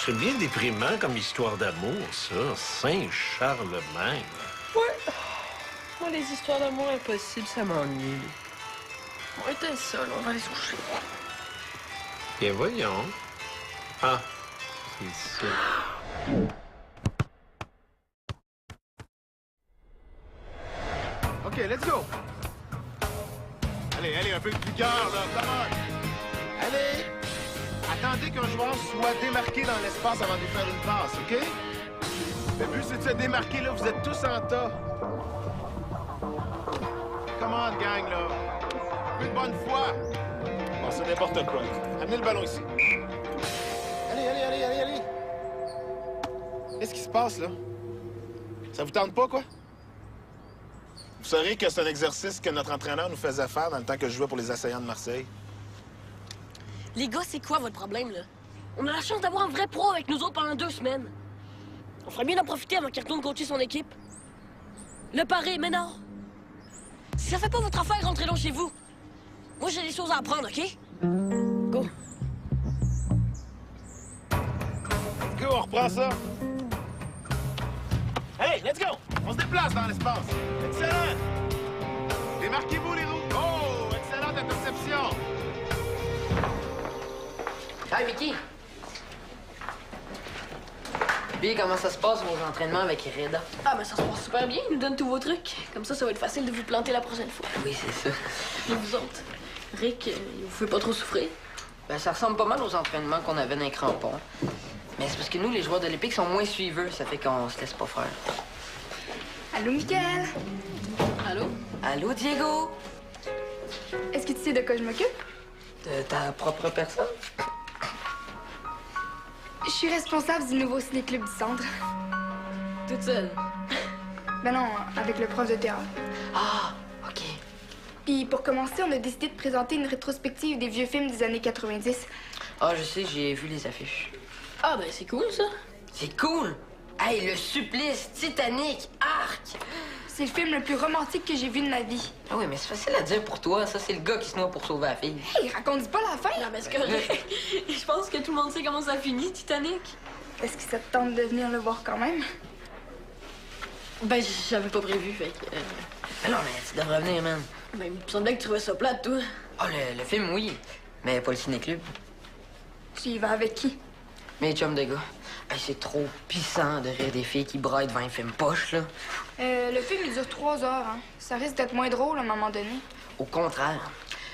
C'est bien déprimant comme histoire d'amour, ça. Saint-Charlemagne. Ouais. Moi, les histoires d'amour impossibles, ça m'ennuie. On était seuls, on va aller se coucher. Bien, voyons. Ah, c'est ça. OK, let's go! Allez, un peu de vigueur, là, come on! Allez! Attendez qu'un joueur soit démarqué dans l'espace avant de lui faire une passe, OK? Le but, c'est de se démarquer, là. Vous êtes tous en tas. Come on, gang, là. Un peu de bonne foi. Bon, c'est n'importe quoi. Amenez le ballon ici. Allez. Qu'est-ce qui se passe, là? Ça vous tente pas, quoi? Vous saurez que c'est un exercice que notre entraîneur nous faisait faire dans le temps que je jouais pour les Assaillants de Marseille. Les gars, c'est quoi votre problème, là? On a la chance d'avoir un vrai pro avec nous autres pendant 2 semaines. On ferait bien d'en profiter avant qu'il retourne coacher son équipe. Le pari, mais non! Si ça fait pas votre affaire, rentrez donc chez vous. Moi, j'ai des choses à apprendre, OK? Go! Go, on reprend ça. Hey, let's go! On se déplace dans l'espace. Excellent! Démarquez-vous, les roues. Oh, excellente interception. Hi, Mickey! Puis, comment ça se passe, vos entraînements avec Reda? Ah, ben ça se passe super bien. Il nous donne tous vos trucs. Comme ça va être facile de vous planter la prochaine fois. Oui, c'est ça. Et vous autres? Rick, il vous fait pas trop souffrir? Ben, ça ressemble pas mal aux entraînements qu'on avait dans les crampons. Mais c'est parce que nous, les joueurs de l'Épique, sont moins suiveux. Ça fait qu'on se laisse pas faire. Allô, Mickaël? Allô? Allô, Diego? Est-ce que tu sais de quoi je m'occupe? De ta propre personne? Je suis responsable du nouveau ciné-club du centre. Toute seule? Ben non, avec le prof de théâtre. Ah, OK. Puis pour commencer, on a décidé de présenter une rétrospective des vieux films des années 90. Ah, je sais, j'ai vu les affiches. Ah, ben c'est cool, ça. C'est cool! Hey, le supplice, Titanic, Arc! C'est le film le plus romantique que j'ai vu de ma vie. Ah oui, mais c'est facile à dire pour toi. Ça, c'est le gars qui se noie pour sauver la fille. Hey, raconte pas la fin! Non, mais c'est correct. Je pense que tout le monde sait comment ça finit, Titanic. Est-ce que ça te tente de venir le voir quand même? Ben, j'avais pas prévu, fait que... Mais non, mais tu devrais venir, man. Ben, il me semblait que tu trouvais ça plate, toi. Ah, le film, oui. Mais pas le ciné-club. Tu y vas avec qui? Mes chums de gars. Hey, c'est trop pissant de rire des filles qui braillent devant un film poche, là. Le film, il dure 3 heures, hein. Ça risque d'être moins drôle à un moment donné. Au contraire.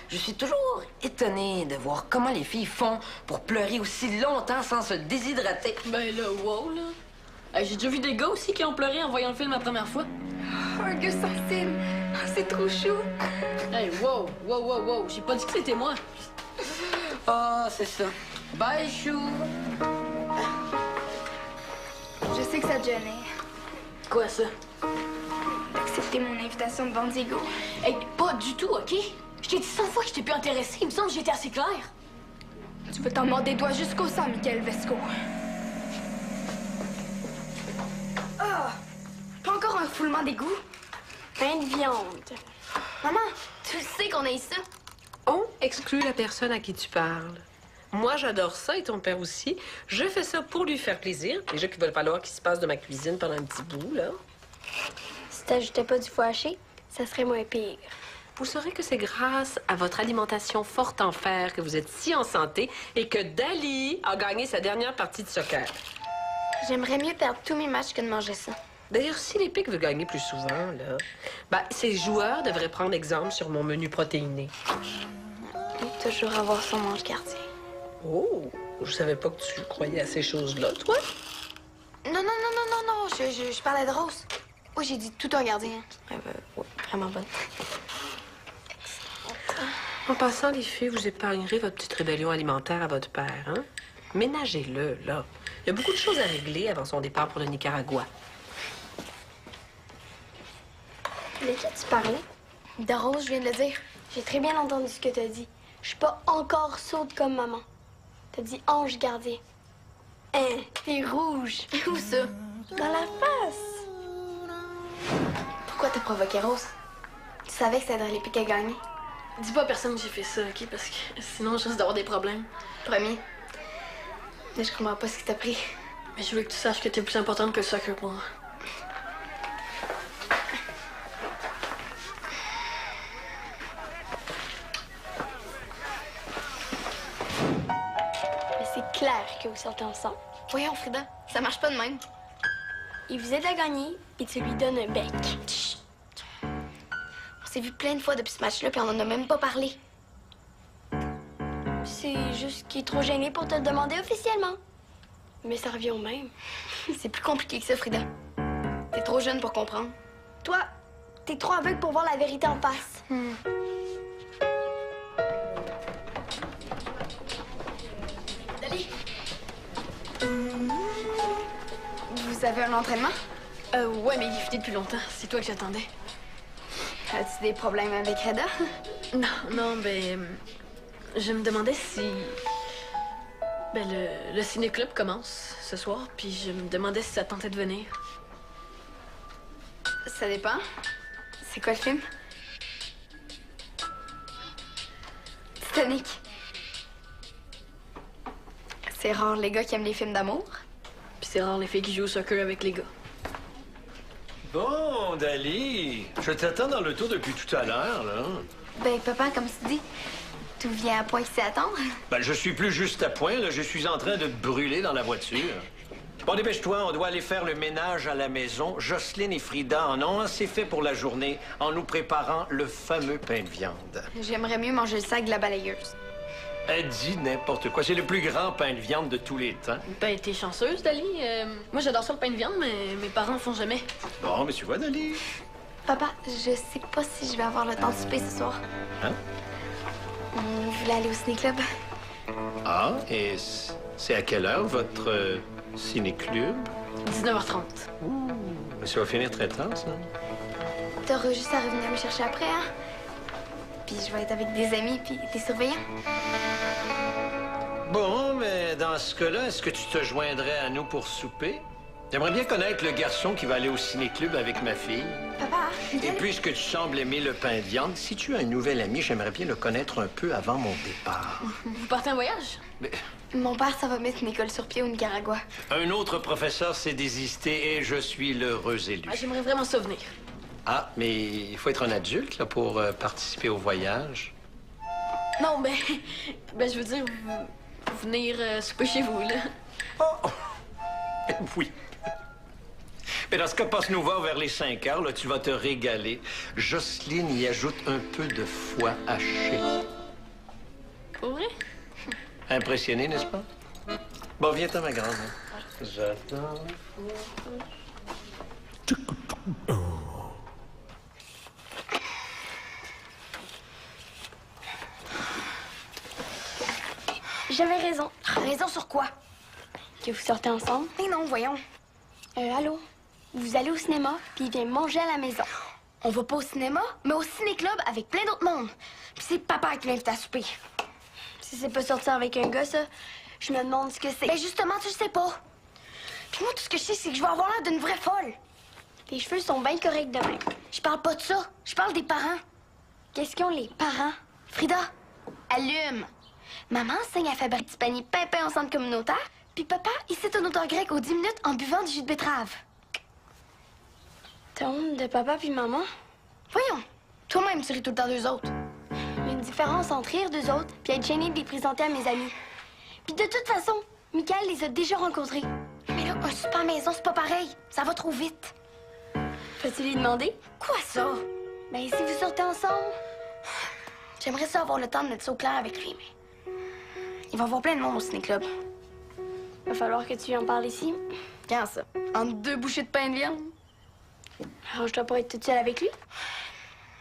Je suis toujours étonné de voir comment les filles font pour pleurer aussi longtemps sans se déshydrater. Ben là, wow, là. Hey, j'ai déjà vu des gars aussi qui ont pleuré en voyant le film la première fois. Oh, un gars sensible! Oh, c'est trop chou! Hey, wow. J'ai pas dit que c'était moi. Ah, c'est ça. Bye, chou! Je sais que ça te gênait Quoi, ça? d'accepter mon invitation devant Diego. Hey, pas du tout, OK? Je t'ai dit 100 fois que j'étais plus intéressée. Il me semble que j'étais assez claire. Tu peux t'en mordre des doigts jusqu'au sang, Michael Vesco. Ah! Pas encore un foulement d'égout? Pain de viande. Maman, tu sais qu'on a ça. On exclut la personne à qui tu parles. Moi, j'adore ça et ton père aussi. Je fais ça pour lui faire plaisir. Déjà qu'il va falloir qu'il se passe de ma cuisine pendant un petit bout, là. Si t'ajoutais pas du foie haché, ça serait moins pire. Vous saurez que c'est grâce à votre alimentation forte en fer que vous êtes si en santé et que Dali a gagné sa dernière partie de soccer. J'aimerais mieux perdre tous mes matchs que de manger ça. D'ailleurs, si l'Épique veut gagner plus souvent, là, ces joueurs devraient prendre exemple sur mon menu protéiné. Toujours avoir son ange gardien. Oh, je savais pas que tu croyais à ces choses-là, toi. Non, je parlais de Rose. Oui, j'ai dit tout un gardien. Oui, vraiment bonne. En passant, les filles, vous épargnerez votre petite rébellion alimentaire à votre père, hein? Ménagez-le, là. Il y a beaucoup de choses à régler avant son départ pour le Nicaragua. De qui tu parlais? De Rose, je viens de le dire. J'ai très bien entendu ce que t'as dit. Je suis pas encore sourde comme maman. T'as dit ange gardien. Hein, t'es rouge. Où ça? Dans la face. Pourquoi t'as provoqué Rose? Tu savais que ça aiderait l'Épique à gagner. Dis pas à personne que j'ai fait ça, OK? Parce que sinon, je risque d'avoir des problèmes. Promis. Mais je comprends pas ce qui t'a pris. Mais je veux que tu saches que t'es plus importante que le soccer pour moi. Mais c'est clair que vous sortez ensemble. Voyons, Frida, ça marche pas de même. Il vous aide à gagner, puis tu lui donnes un bec. Chut. On s'est vu plein de fois depuis ce match-là, puis on en a même pas parlé. C'est juste qu'il est trop gêné pour te le demander officiellement. Mais ça revient au même. C'est plus compliqué que ça, Frida. T'es trop jeune pour comprendre. Toi, t'es trop aveugle pour voir la vérité en face. Dali! Vous avez un entraînement? Ouais, mais il est fini depuis longtemps. C'est toi que j'attendais. As-tu des problèmes avec Reda? Non, je me demandais si... le ciné-club commence ce soir, puis je me demandais si ça tentait de venir. Ça dépend. C'est quoi le film? Titanic. C'est rare les gars qui aiment les films d'amour. Puis c'est rare les filles qui jouent au soccer avec les gars. Bon, Dali, je t'attends dans le tour depuis tout à l'heure, là. Ben, papa, comme tu dis, tout vient à point qui sait attendre. Ben, je suis plus juste à point, là. Je suis en train de brûler dans la voiture. Bon, dépêche-toi, on doit aller faire le ménage à la maison. Jocelyne et Frida en ont assez fait pour la journée en nous préparant le fameux pain de viande. J'aimerais mieux manger le sac de la balayeuse. Elle dit n'importe quoi. C'est le plus grand pain de viande de tous les temps. Ben, t'es chanceuse, Dali. Moi, j'adore ça le pain de viande, mais mes parents en font jamais. Bon, mais tu vois, Dali. Papa, je sais pas si je vais avoir le temps de souper ce soir. Hein? On voulait aller au ciné-club. Ah, et c'est à quelle heure votre ciné-club? 19h30. Mais ça va finir très tard, ça. T'auras juste à revenir me chercher après, hein? Puis je vais être avec des amis puis des surveillants. Bon, mais dans ce cas-là, est-ce que tu te joindrais à nous pour souper? J'aimerais bien connaître le garçon qui va aller au ciné-club avec ma fille. Papa, Et puisque tu sembles aimer le pain de viande, si tu as un nouvel ami, j'aimerais bien le connaître un peu avant mon départ. Vous partez en voyage? Mais mon père, ça va mettre une école sur pied au Nicaragua. un autre professeur s'est désisté et je suis l'heureux élu. Ah, j'aimerais vraiment ça venir. Ah, mais il faut être un adulte là, pour participer au voyage. Non, je veux dire, venir souper chez vous, là. Oh! Oui. Mais dans ce cas, passe-nous voir vers les 5 heures, là, tu vas te régaler. Jocelyne y ajoute un peu de foie haché. Pour vrai? Impressionné, n'est-ce pas? Bon, viens-t'en, ma grande. J'attends. J'avais raison. Raison sur quoi? Que vous sortez ensemble. Mais non, voyons. Allô? Vous allez au cinéma, puis il vient manger à la maison. On va pas au cinéma, mais au ciné-club avec plein d'autres mondes. Puis c'est papa qui m'invite à souper. Si c'est pas sortir avec un gars, ça, je me demande ce que c'est. Ben justement, tu le sais pas. Puis moi, tout ce que je sais, c'est que je vais avoir l'air d'une vraie folle. Tes cheveux sont bien corrects de même. Je parle pas de ça. Je parle des parents. Qu'est-ce qu'ils ont, les parents? Frida, allume. Maman enseigne à fabriquer du panier pimpin au centre communautaire. Puis papa, il cite un auteur grec aux 10 minutes en buvant du jus de betterave. T'as honte de papa puis maman? Voyons, toi-même, tu ris tout le temps d'eux autres. Il y a une différence entre rire d'eux autres puis être gêné de les présenter à mes amis. Puis de toute façon, Michael les a déjà rencontrés. Mais là, un super à maison, c'est pas pareil. Ça va trop vite. Faut-tu lui demander? Quoi ça? Ben, si vous sortez ensemble. J'aimerais ça avoir le temps de mettre ça au clair avec lui, mais... Il va y avoir plein de monde au ciné-club. Va falloir que tu lui en parles ici. Quand ça? Entre 2 bouchées de pain de viande? Alors, je dois pas être toute seule avec lui.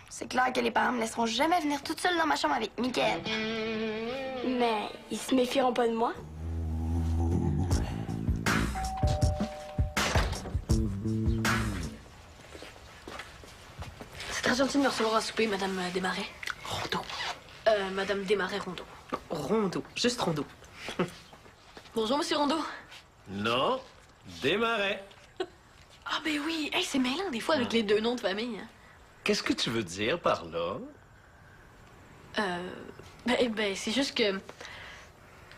C'est clair que les parents me laisseront jamais venir toute seule dans ma chambre avec Mickaël. Mais ils se méfieront pas de moi. C'est très gentil de me recevoir à souper, Madame Desmarais. Rondeau. Madame Desmarais-Rondeau. Rondeau. Juste Rondeau. Bonjour, Monsieur Rondeau. Non, démarrais. Ah, ben oui. Hey, c'est mêlant, des fois, avec les deux noms de famille. Hein. Qu'est-ce que tu veux dire par là? C'est juste que...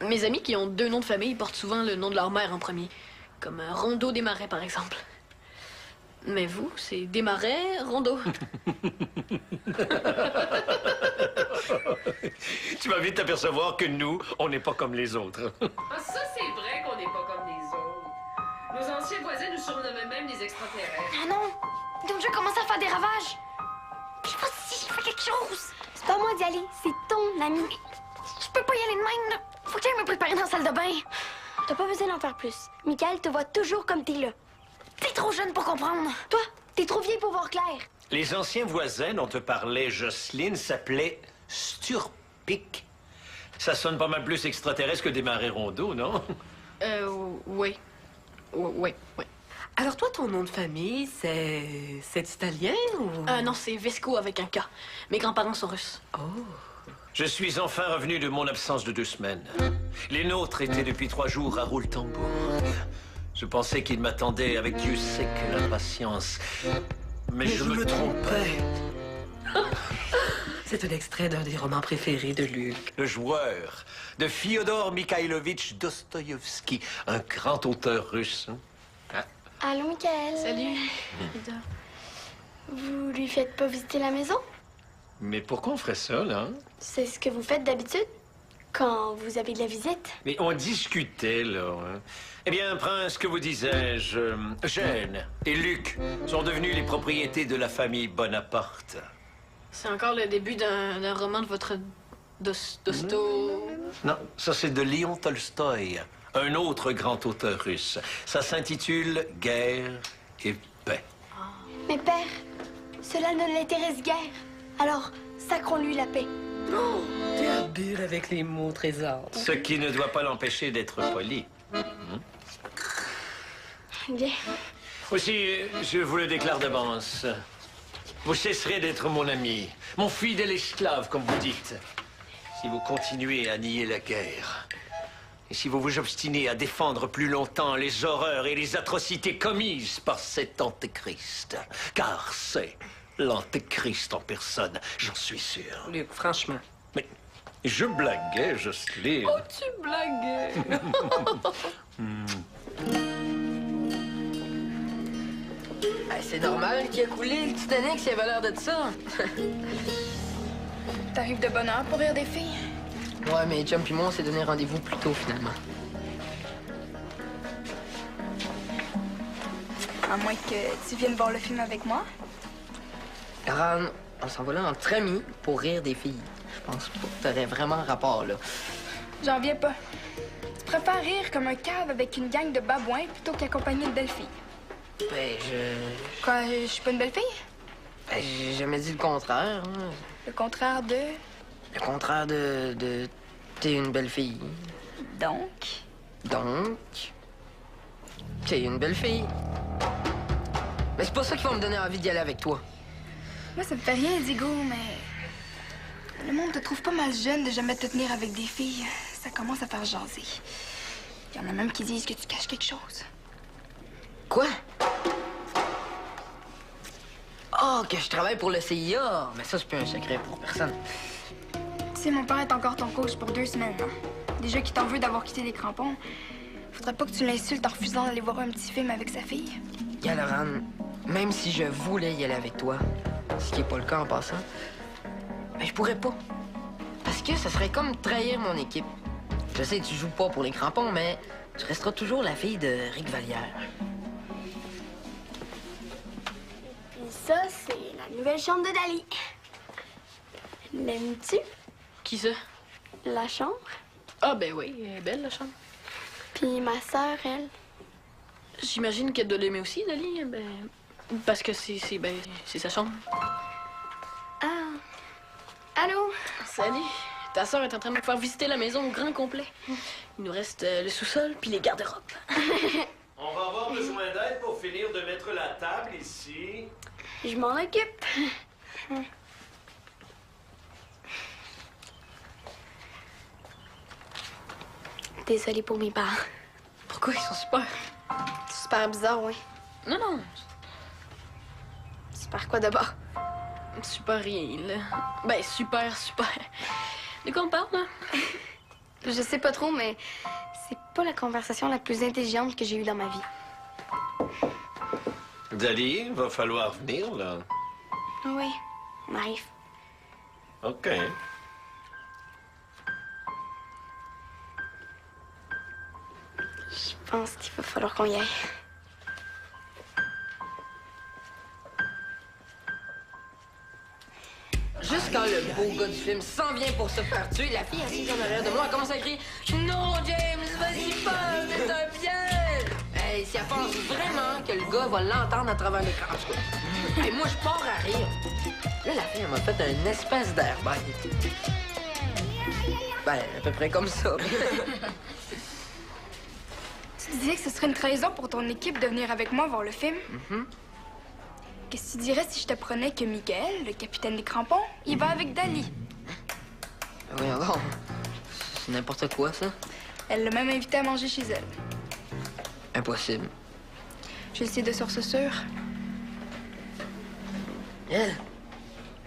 Mes amis qui ont 2 noms de famille portent souvent le nom de leur mère en premier. Comme Rondeau Desmarais, par exemple. Mais vous, c'est Desmarais, Rondeau. Tu vas vite t'apercevoir que nous, on n'est pas comme les autres. Ah, ça, c'est vrai qu'on n'est pas comme les autres. Nos anciens voisins nous surnommaient même des extraterrestres. Ah non! Don Dieu commence à faire des ravages! Je sais pas si je fais quelque chose! C'est pas moi d'y aller, c'est ton ami. Je peux pas y aller de même, là! Faut que j'aille me préparer dans la salle de bain! T'as pas besoin d'en faire plus. Michael te voit toujours comme t'es là. T'es trop jeune pour comprendre! Toi, t'es trop vieille pour voir clair. Les anciens voisins dont te parlait Jocelyne s'appelaient Sturpic. Ça sonne pas mal plus extraterrestre que des marais rondeaux, non? Oui. Oui. Alors toi, ton nom de famille, c'est italien ou... Non, c'est Vesco avec un K. Mes grands-parents sont russes. Je suis enfin revenu de mon absence de 2 semaines. Les nôtres étaient depuis 3 jours à Rouletambourg. Je pensais qu'ils m'attendaient avec Dieu sait quelle impatience. Mais je me trompais. C'est un extrait d'un des romans préférés de Luc. Le joueur de Fyodor Mikhailovitch Dostoïevski, un grand auteur russe. Allô, Michael. Salut. Vous lui faites pas visiter la maison? Mais pourquoi on ferait ça, là? C'est ce que vous faites d'habitude? Quand vous avez de la visite? Mais on discutait, là. Hein. Eh bien, Prince, que vous disais-je? Gênes et Luc sont devenus les propriétés de la famille Bonaparte. C'est encore le début d'un roman de votre Dosto... Non, ça c'est de Léon Tolstoï, un autre grand auteur russe. Ça s'intitule Guerre et paix. Mais père, cela ne l'intéresse guère. Alors, sacrons-lui la paix. T'es habile avec les mots, Trésor. Ce qui ne doit pas l'empêcher d'être poli. Bien. Aussi, je vous le déclare d'avance. Vous cesserez d'être mon ami, mon fidèle esclave, comme vous dites, si vous continuez à nier la guerre. Et si vous vous obstinez à défendre plus longtemps les horreurs et les atrocités commises par cet antéchrist. Car c'est l'antéchrist en personne, j'en suis sûr. Luc, franchement. Mais je blaguais, Jocelyne. Oh, tu blaguais! C'est normal qu'il a coulé le Titanic s'il avait l'air de ça. T'arrives de bonne heure pour rire des filles? Ouais, mais Chum et moi, on s'est donné rendez-vous plus tôt, finalement. À moins que tu viennes voir le film avec moi. Ran, on s'en va là entre amis pour rire des filles. Je pense pas que t'aurais vraiment rapport, là. J'en viens pas. Tu préfères rire comme un cave avec une gang de babouins plutôt qu'accompagner une belle fille. Ben, Quoi, je suis pas une belle fille? Ben, j'ai jamais dit le contraire. Hein. Le contraire de... Le contraire de... T'es une belle fille. Donc? Donc... T'es une belle fille. Mais c'est pas ça qui va me donner envie d'y aller avec toi. Moi, ça me fait rien, Digo, mais... Le monde te trouve pas mal jeune de jamais te tenir avec des filles. Ça commence à faire jaser. Il y en a même qui disent que tu caches quelque chose. Quoi? Oh, que je travaille pour le CIA. Mais ça, c'est plus un secret pour personne. Tu sais, mon père est encore ton coach pour 2 semaines. Hein. Déjà qu'il t'en veut d'avoir quitté les crampons, faudrait pas que tu l'insultes en refusant d'aller voir un petit film avec sa fille. Laurent, même si je voulais y aller avec toi, ce qui est pas le cas en passant, ben je pourrais pas. Parce que ça serait comme trahir mon équipe. Je sais, tu joues pas pour les crampons, mais tu resteras toujours la fille de Rick Vallière. Et ça, c'est la nouvelle chambre de Dali. L'aimes-tu, Qui ça? la chambre? Ah, ben oui, elle est belle, la chambre. Puis ma sœur, elle. J'imagine qu'elle doit l'aimer aussi, Dali. Ben, parce que c'est sa chambre. Ah. Allô? Salut. Ta sœur est en train de me faire visiter la maison au grand complet. Il nous reste le sous-sol puis les garde-robes. On va avoir besoin d'aide pour finir de mettre la table ici. Je m'en occupe. Désolée pour mes parents. Pourquoi ils sont super? Super bizarre, oui. Non. Super quoi d'abord? Super rien, là. Ben, super. De quoi on parle, là? Je sais pas trop, mais c'est pas la conversation la plus intelligente que j'ai eue dans ma vie. Dali, va falloir venir, là. Ah oui, on arrive. OK. Je pense qu'il va falloir qu'on y aille. Juste quand le beau gars du film s'en vient pour se faire tuer, la fille assise en arrière de moi commence à crier « Non, James, vas-y pas, c'est un piège! » Hey, si elle pense vraiment que le gars va l'entendre à travers l'écran, en tout cas. Hey, moi, je pars à rire. Là, la fille, elle m'a fait une espèce d'air bête. Ben, à peu près comme ça. Tu disais que ce serait une trahison pour ton équipe de venir avec moi voir le film? Qu'est-ce que tu dirais si je t'apprenais que Michael, le capitaine des crampons, il va avec Dali? Oui, bon. C'est n'importe quoi, ça. Elle l'a même invité à manger chez elle. Impossible. Je le sais de source sûre. Elle?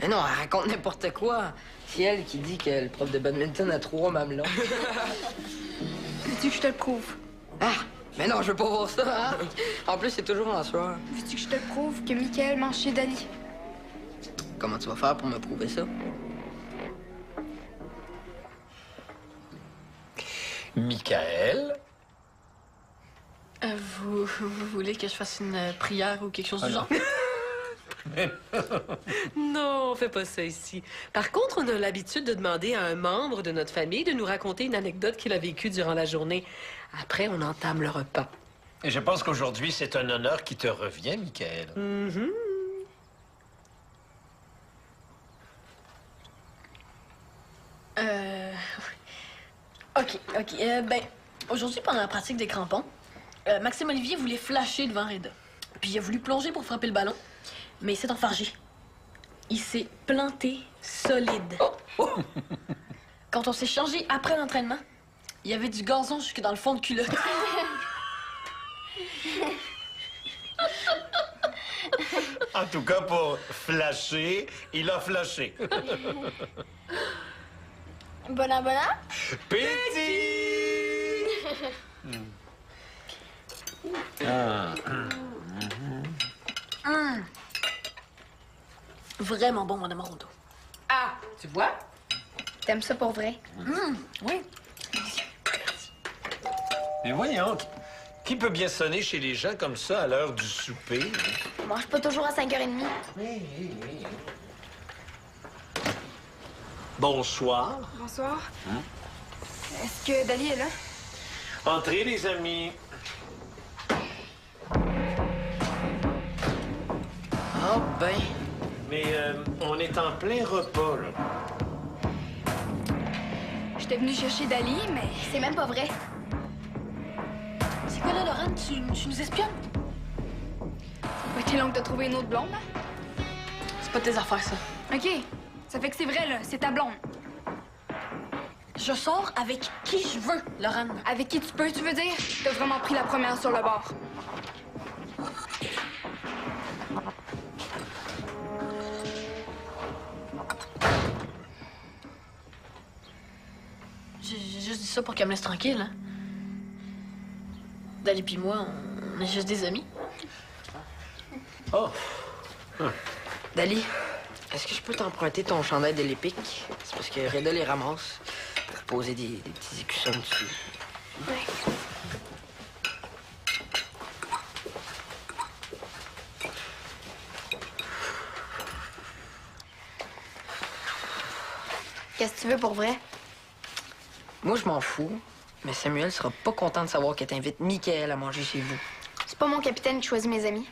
Mais non, elle raconte n'importe quoi. C'est elle qui dit que le prof de badminton a 3 mamelons. Veux-tu que je te le prouve? Ah! Mais non, je veux pas voir ça, hein? En plus, c'est toujours en soir. Veux-tu que je te le prouve que Michael mange chez Dali? Comment tu vas faire pour me prouver ça? Michael? Vous voulez que je fasse une prière ou quelque chose du genre? Non, on fait pas ça ici. Par contre, on a l'habitude de demander à un membre de notre famille de nous raconter une anecdote qu'il a vécue durant la journée. Après, on entame le repas. Et je pense qu'aujourd'hui, c'est un honneur qui te revient, Michael. OK. Ben, aujourd'hui, pendant la pratique des crampons, Maxime Olivier voulait flasher devant Reda. Puis il a voulu plonger pour frapper le ballon, mais il s'est enfargé. Il s'est planté solide. Quand on s'est changé après l'entraînement, il y avait du gazon jusque dans le fond de culotte. En tout cas, pour flasher, il a flashé. Bon an, Petit! Vraiment bon, mon Amorondo. Ah! Tu vois? T'aimes ça pour vrai? Oui. Mais voyons, qui peut bien sonner chez les gens comme ça à l'heure du souper? On mange pas toujours à 5h30. Bonsoir. Bonsoir. Est-ce que Dali est là? Entrez, les amis. Oh, ben. Mais on est en plein repas, là. J'étais venue chercher Dali, mais C'est même pas vrai. C'est quoi là, Laurent? Tu nous espionnes? ouais, t'es long de trouver une autre blonde, hein? C'est pas tes affaires, ça. OK. Ça fait que c'est vrai, là. C'est ta blonde. Je sors avec qui je veux, Laurent. Avec qui tu peux, tu veux dire? T'as vraiment pris la première sur le bord. J'ai juste dit ça pour qu'elle me laisse tranquille, hein. Dali puis moi, on est juste des amis. Oh! Dali, est-ce que je peux t'emprunter ton chandail de l'Épique? C'est parce que Reda les ramasse pour poser des petits écussons dessus. Qu'est-ce que tu veux pour vrai? Moi, je m'en fous, mais Samuel sera pas content de savoir que t'invites Michael à manger chez vous. C'est pas mon capitaine qui choisit mes amis.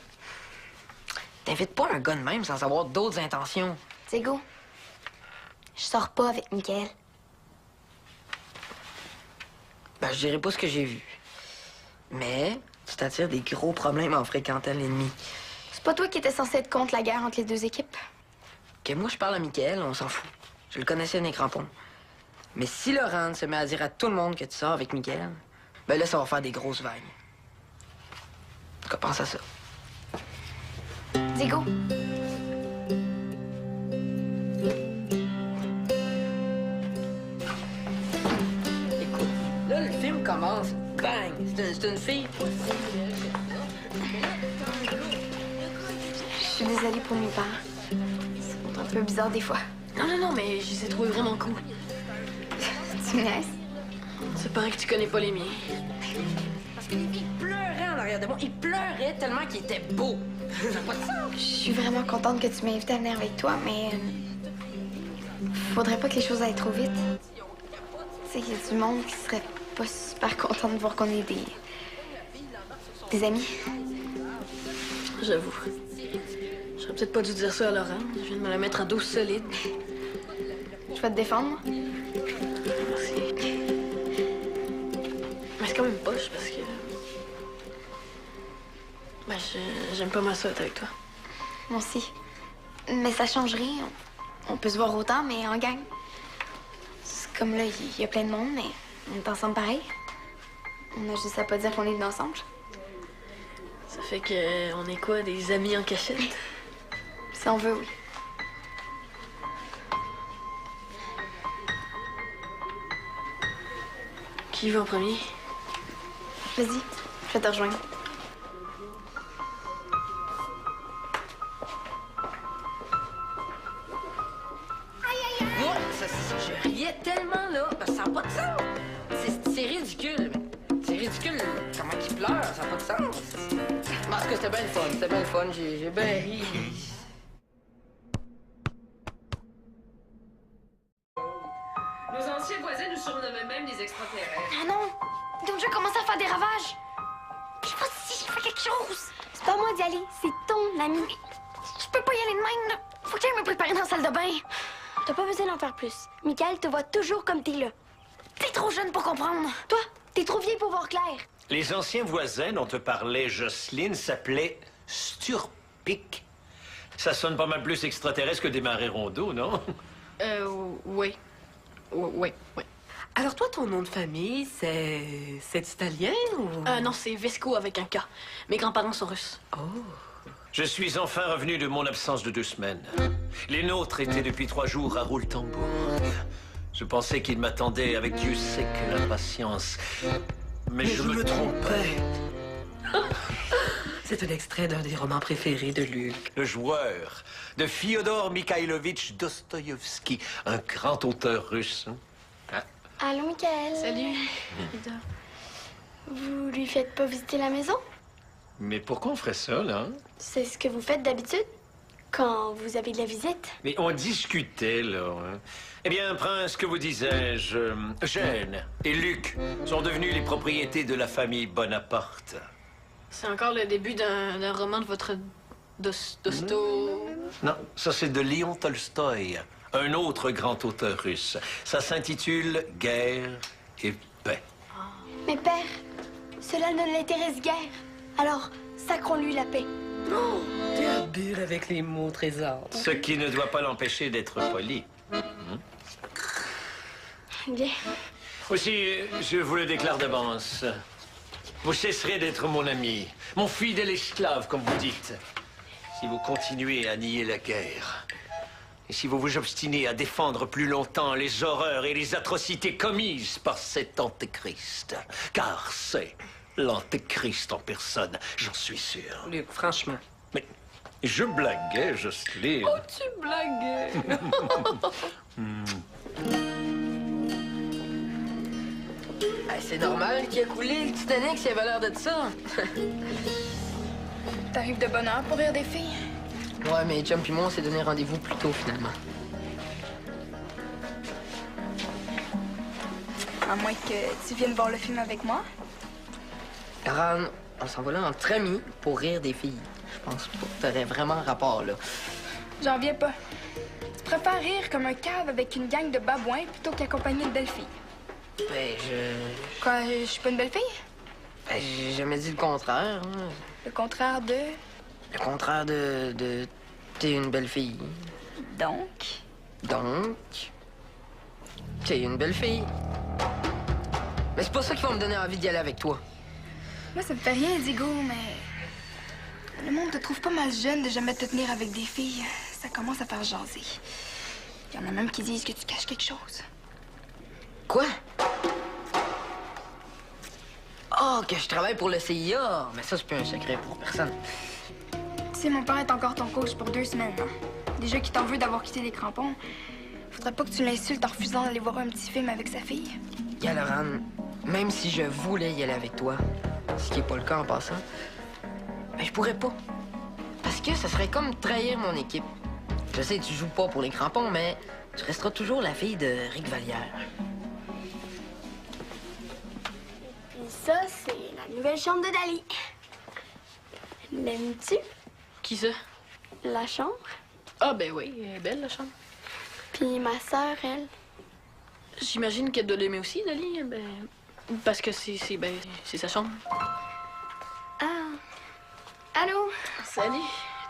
T'invites pas un gars de même sans avoir d'autres intentions. Diego, je sors pas avec Michael. Ben, je dirais pas ce que j'ai vu. Mais tu t'attires des gros problèmes en fréquentant l'ennemi. C'est pas toi qui étais censé être contre la guerre entre les deux équipes? Que moi, je parle à Michael, on s'en fout. Je le connaissais des crampons. Mais si Laurent se met à dire à tout le monde que tu sors avec Michael, ben là, ça va faire des grosses vagues. En tout cas, pense à ça. Diego, Écoute, c'est une fille. Je suis désolée pour mes parents. C'est un peu bizarre des fois. Non, mais je les ai trouvés vraiment cool. Tu me laisses? Ça paraît que tu connais pas les miens. Parce que les filles pleuraient en arrière de moi. Ils pleuraient tellement qu'ils étaient beaux. Ça n'a pas de sens. Je suis vraiment contente que tu m'aies invité à venir avec toi, mais... faudrait pas que les choses aillent trop vite. Tu sais, il y a du monde qui serait pas super content de voir qu'on est des amis. J'avoue. J'aurais peut-être pas dû dire ça à Laurent. Je viens de me la mettre à dos solide. Je vais te défendre. Merci. Mais c'est quand même poche parce que... Ben, j'aime pas mal ça être avec toi. Moi aussi. Mais ça change rien. On peut se voir autant, mais en gang. C'est comme là, il y a plein de monde, mais on est ensemble pareil. On a juste à pas dire qu'on est venus ensemble. Ça fait que on est quoi, des amis en cachette? Si on veut, oui. Qui va en premier? Vas-y, je vais te rejoindre. Moi, je riais tellement, là, parce que ça n'a pas de sens. C'est ridicule. C'est ridicule. Comment ils pleurent, ça n'a pas de sens. Mais en tout cas, c'était bien le fun. C'était bien le fun. J'ai bien ri. Nos anciens voisins nous surnommaient même des extraterrestres. Ah non! Donc je commence à faire des ravages. Je sais pas si j'ai fait quelque chose. C'est pas moi d'y aller, c'est ton ami. Je peux pas y aller de même, là. Faut que j'aille me préparer dans la salle de bain. T'as pas besoin d'en faire plus. Michael te voit toujours comme t'es là. T'es trop jeune pour comprendre. Toi, t'es trop vieille pour voir clair. Les anciens voisins dont te parlait Jocelyne s'appelaient Sturpic. Ça sonne pas mal plus extraterrestre que des marées rondeaux, non? Oui. Oui. Alors toi, ton nom de famille, c'est italien ou... Non, c'est Vesco avec un K. Mes grands-parents sont russes. Oh. Je suis enfin revenu de mon absence de 2 semaines. Les nôtres étaient depuis 3 jours à Rouletambourg. Je pensais qu'ils m'attendaient avec Dieu sait que l'impatience. Mais je me trompais. C'est un extrait d'un des romans préférés de Luc. Le joueur de Fyodor Mikhailovitch Dostoïevski, un grand auteur russe. Hein? Allô, Michael. Salut. Vous lui faites pas visiter la maison? Mais pourquoi on ferait ça, là? C'est ce que vous faites d'habitude? Quand vous avez de la visite? Mais on discutait, là. Hein? Eh bien, Prince, que vous disais-je? Gênes et Luc sont devenus les propriétés de la famille Bonaparte. C'est encore le début d'un roman de votre Dosto... Non, ça c'est de Léon Tolstoï, un autre grand auteur russe. Ça s'intitule Guerre et paix. Mais père, cela ne l'intéresse guère. Alors, sacrons-lui la paix. Oh, t'es habile avec les mots, Trésor. Ce qui ne doit pas l'empêcher d'être poli. Bien. Aussi, je vous le déclare d'avance. Vous cesserez d'être mon ami, mon fidèle esclave, comme vous dites, si vous continuez à nier la guerre. Et si vous vous obstinez à défendre plus longtemps les horreurs et les atrocités commises par cet antéchrist. Car c'est l'antéchrist en personne, j'en suis sûr. Luc, franchement. Mais je blaguais, Jocelyne. Oh, tu blagues! C'est normal qu'il a coulé le Titanic s'il avait l'air de ça. T'arrives de bonne heure pour rire des filles? Ouais, mais Chum et moi, on s'est donné rendez-vous plus tôt, finalement. À moins que tu viennes voir le film avec moi. Ran, on s'en va là entre amis pour rire des filles. Je pense pas que t'aurais vraiment rapport, là. J'en viens pas. Tu préfères rire comme un cave avec une gang de babouins plutôt qu'accompagner de belles filles. Ben, Quoi, je suis pas une belle fille? Ben, j'ai jamais dit le contraire. Hein. Le contraire de... Le contraire de... T'es une belle fille. Donc? Donc... T'es une belle fille. Mais c'est pas ça qui va me donner envie d'y aller avec toi. Moi, ça me fait rien, Diego, mais... Le monde te trouve pas mal jeune de jamais te tenir avec des filles. Ça commence à faire jaser. Il y en a même qui disent que tu caches quelque chose. Quoi? Ah, que je travaille pour le CIA. Mais ça, c'est plus un secret pour personne. Tu sais, mon père est encore ton coach pour 2 semaines. Hein. Déjà qu'il t'en veut d'avoir quitté les crampons, faudrait pas que tu l'insultes en refusant d'aller voir un petit film avec sa fille. Laurent, même si je voulais y aller avec toi, ce qui est pas le cas en passant, ben je pourrais pas. Parce que ça serait comme trahir mon équipe. Je sais, tu joues pas pour les crampons, mais tu resteras toujours la fille de Rick Vallière. Puis ça, c'est la nouvelle chambre de Dali. L'aimes-tu, Qui ça? la chambre? Ah, ben oui, elle est belle, la chambre. Puis ma sœur, elle. J'imagine qu'elle doit l'aimer aussi, Dali. Ben, parce que c'est sa chambre. Ah. Allô? Salut.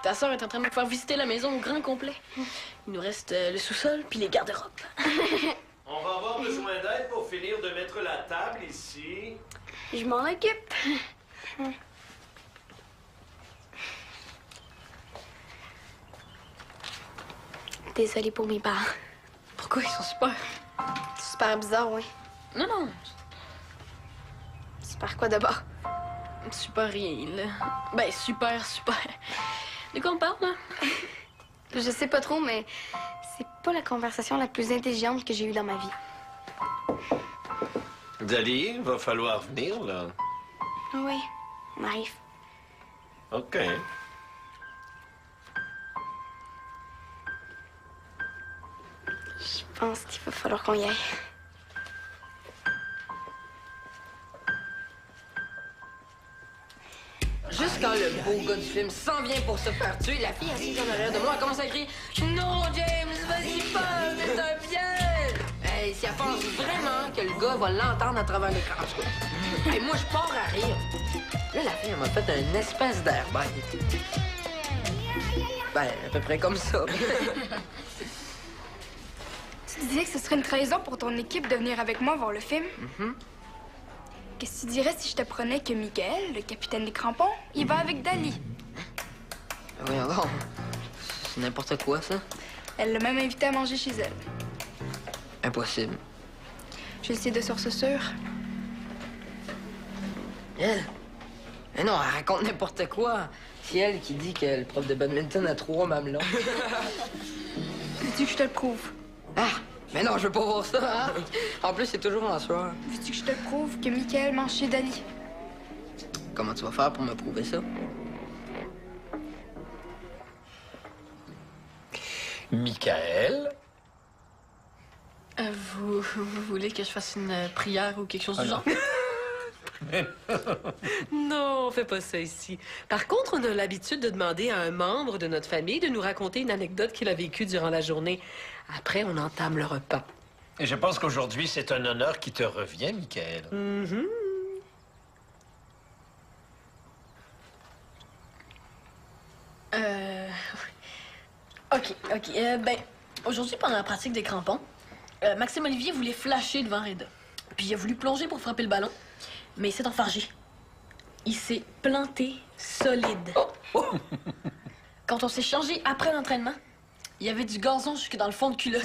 Ta sœur est en train de me faire visiter la maison au grand complet. Il nous reste le sous-sol puis les garde-robes. On va avoir besoin d'aide pour finir de mettre la table ici. Je m'en occupe. Désolée pour mes parents. Pourquoi ils sont super? Super bizarre, oui. Non, non. Super quoi d'abord? Super rien, là. Ben, super. De quoi on parle, là? Je sais pas trop, mais c'est pas la conversation la plus intelligente que j'ai eue dans ma vie. Dali, va falloir venir, là. Ah oui, on arrive. OK. Je pense qu'il va falloir qu'on y aille. Juste quand le beau gars du film s'en vient pour se faire tuer, la fille assise en arrière de moi commence à crier « Non, James, vas-y pas, c'est un piège! » Hey, si elle pense vraiment que le gars va l'entendre à travers l'écran, en tout cas. Hey, moi, je pars à rire. Là, la fille, elle m'a fait une espèce d'air bête. Ben, à peu près comme ça. Tu disais que ce serait une trahison pour ton équipe de venir avec moi voir le film? Qu'est-ce que tu dirais si je te prenais que Miguel, le capitaine des crampons, il va avec Dali? Oui, bon. C'est n'importe quoi, ça. Elle l'a même invité à manger chez elle. Impossible. Je le sais de source sûre. Elle? Mais non, elle raconte n'importe quoi. C'est elle qui dit que le prof de badminton a 3 mamelons. Veux-tu que je te le prouve? Ah! Mais non, je veux pas voir ça, hein? En plus, c'est toujours en soir. Veux-tu que je te le prouve que Miguel mange chez Dali? Comment tu vas faire pour me prouver ça? Michael? Vous voulez que je fasse une prière ou quelque chose du genre? Non, on fait pas ça ici. Par contre, on a l'habitude de demander à un membre de notre famille de nous raconter une anecdote qu'il a vécue durant la journée. Après, on entame le repas. Et je pense qu'aujourd'hui, c'est un honneur qui te revient, Michael. OK. Ben, aujourd'hui, pendant la pratique des crampons, Maxime Olivier voulait flasher devant Reda. Puis il a voulu plonger pour frapper le ballon, mais il s'est enfargé. Il s'est planté solide. Quand on s'est changé après l'entraînement, il y avait du gazon jusque dans le fond de culotte.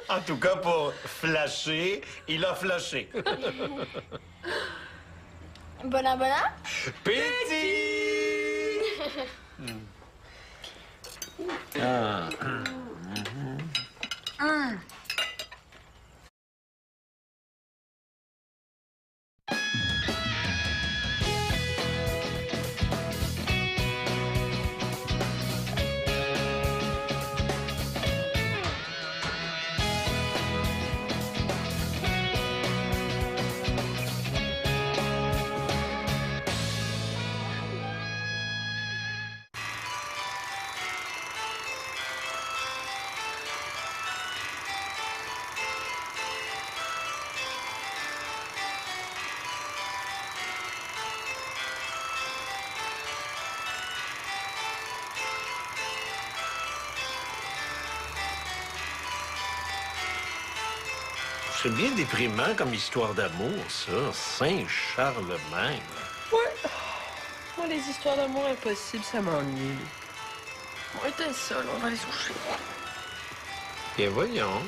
En tout cas, pour flasher, il a flashé. Bon appétit! Petit! Ah. C'est bien déprimant comme histoire d'amour, ça. Saint-Charlemagne. Moi, les histoires d'amour impossibles, ça m'ennuie. On était seuls, on va les coucher. Bien, voyons.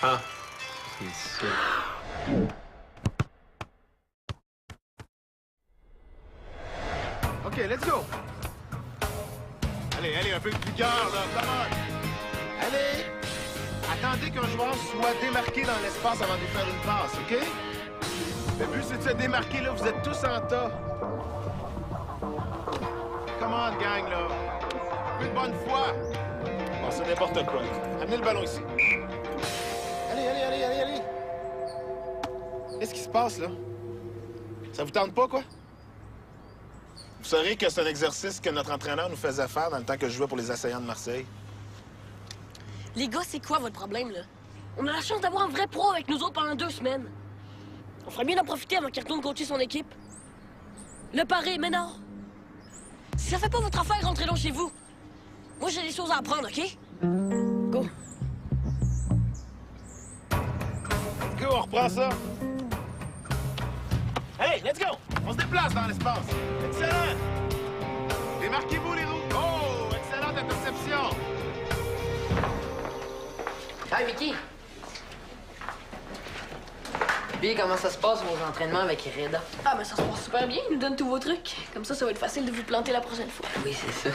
Ah, C'est ça. OK, let's go! Allez, allez, un peu plus cœur, là, come on! Allez! Attendez qu'un joueur soit démarqué dans l'espace avant de lui faire une passe, OK? Le but, c'est de se démarquer, là. Vous êtes tous en tas. Come on, gang, là. Un peu de bonne foi. Bon, c'est n'importe quoi. Amenez le ballon ici. Allez, allez, allez, allez, allez. Qu'est-ce qui se passe, là? Ça vous tente pas, quoi? Vous saurez que c'est un exercice que notre entraîneur nous faisait faire dans le temps que je jouais pour les Assaillants de Marseille. Les gars, c'est quoi votre problème, là? On a la chance d'avoir un vrai pro avec nous autres pendant 2 semaines. On ferait bien d'en profiter avant qu'il retourne coacher son équipe. Le paré, mais non. Si ça fait pas votre affaire, rentrez donc chez vous. Moi, j'ai des choses à apprendre, OK? Go. Go, on reprend ça. Hey, let's go! On se déplace dans l'espace. Excellent! Démarquez-vous, les roues. Oh, excellente interception. Hey, Mickey! Puis, comment ça se passe, vos entraînements avec Reda? Ah, ben ça se passe super bien. Il nous donne tous vos trucs. Comme ça va être facile de vous planter la prochaine fois. Oui, c'est ça.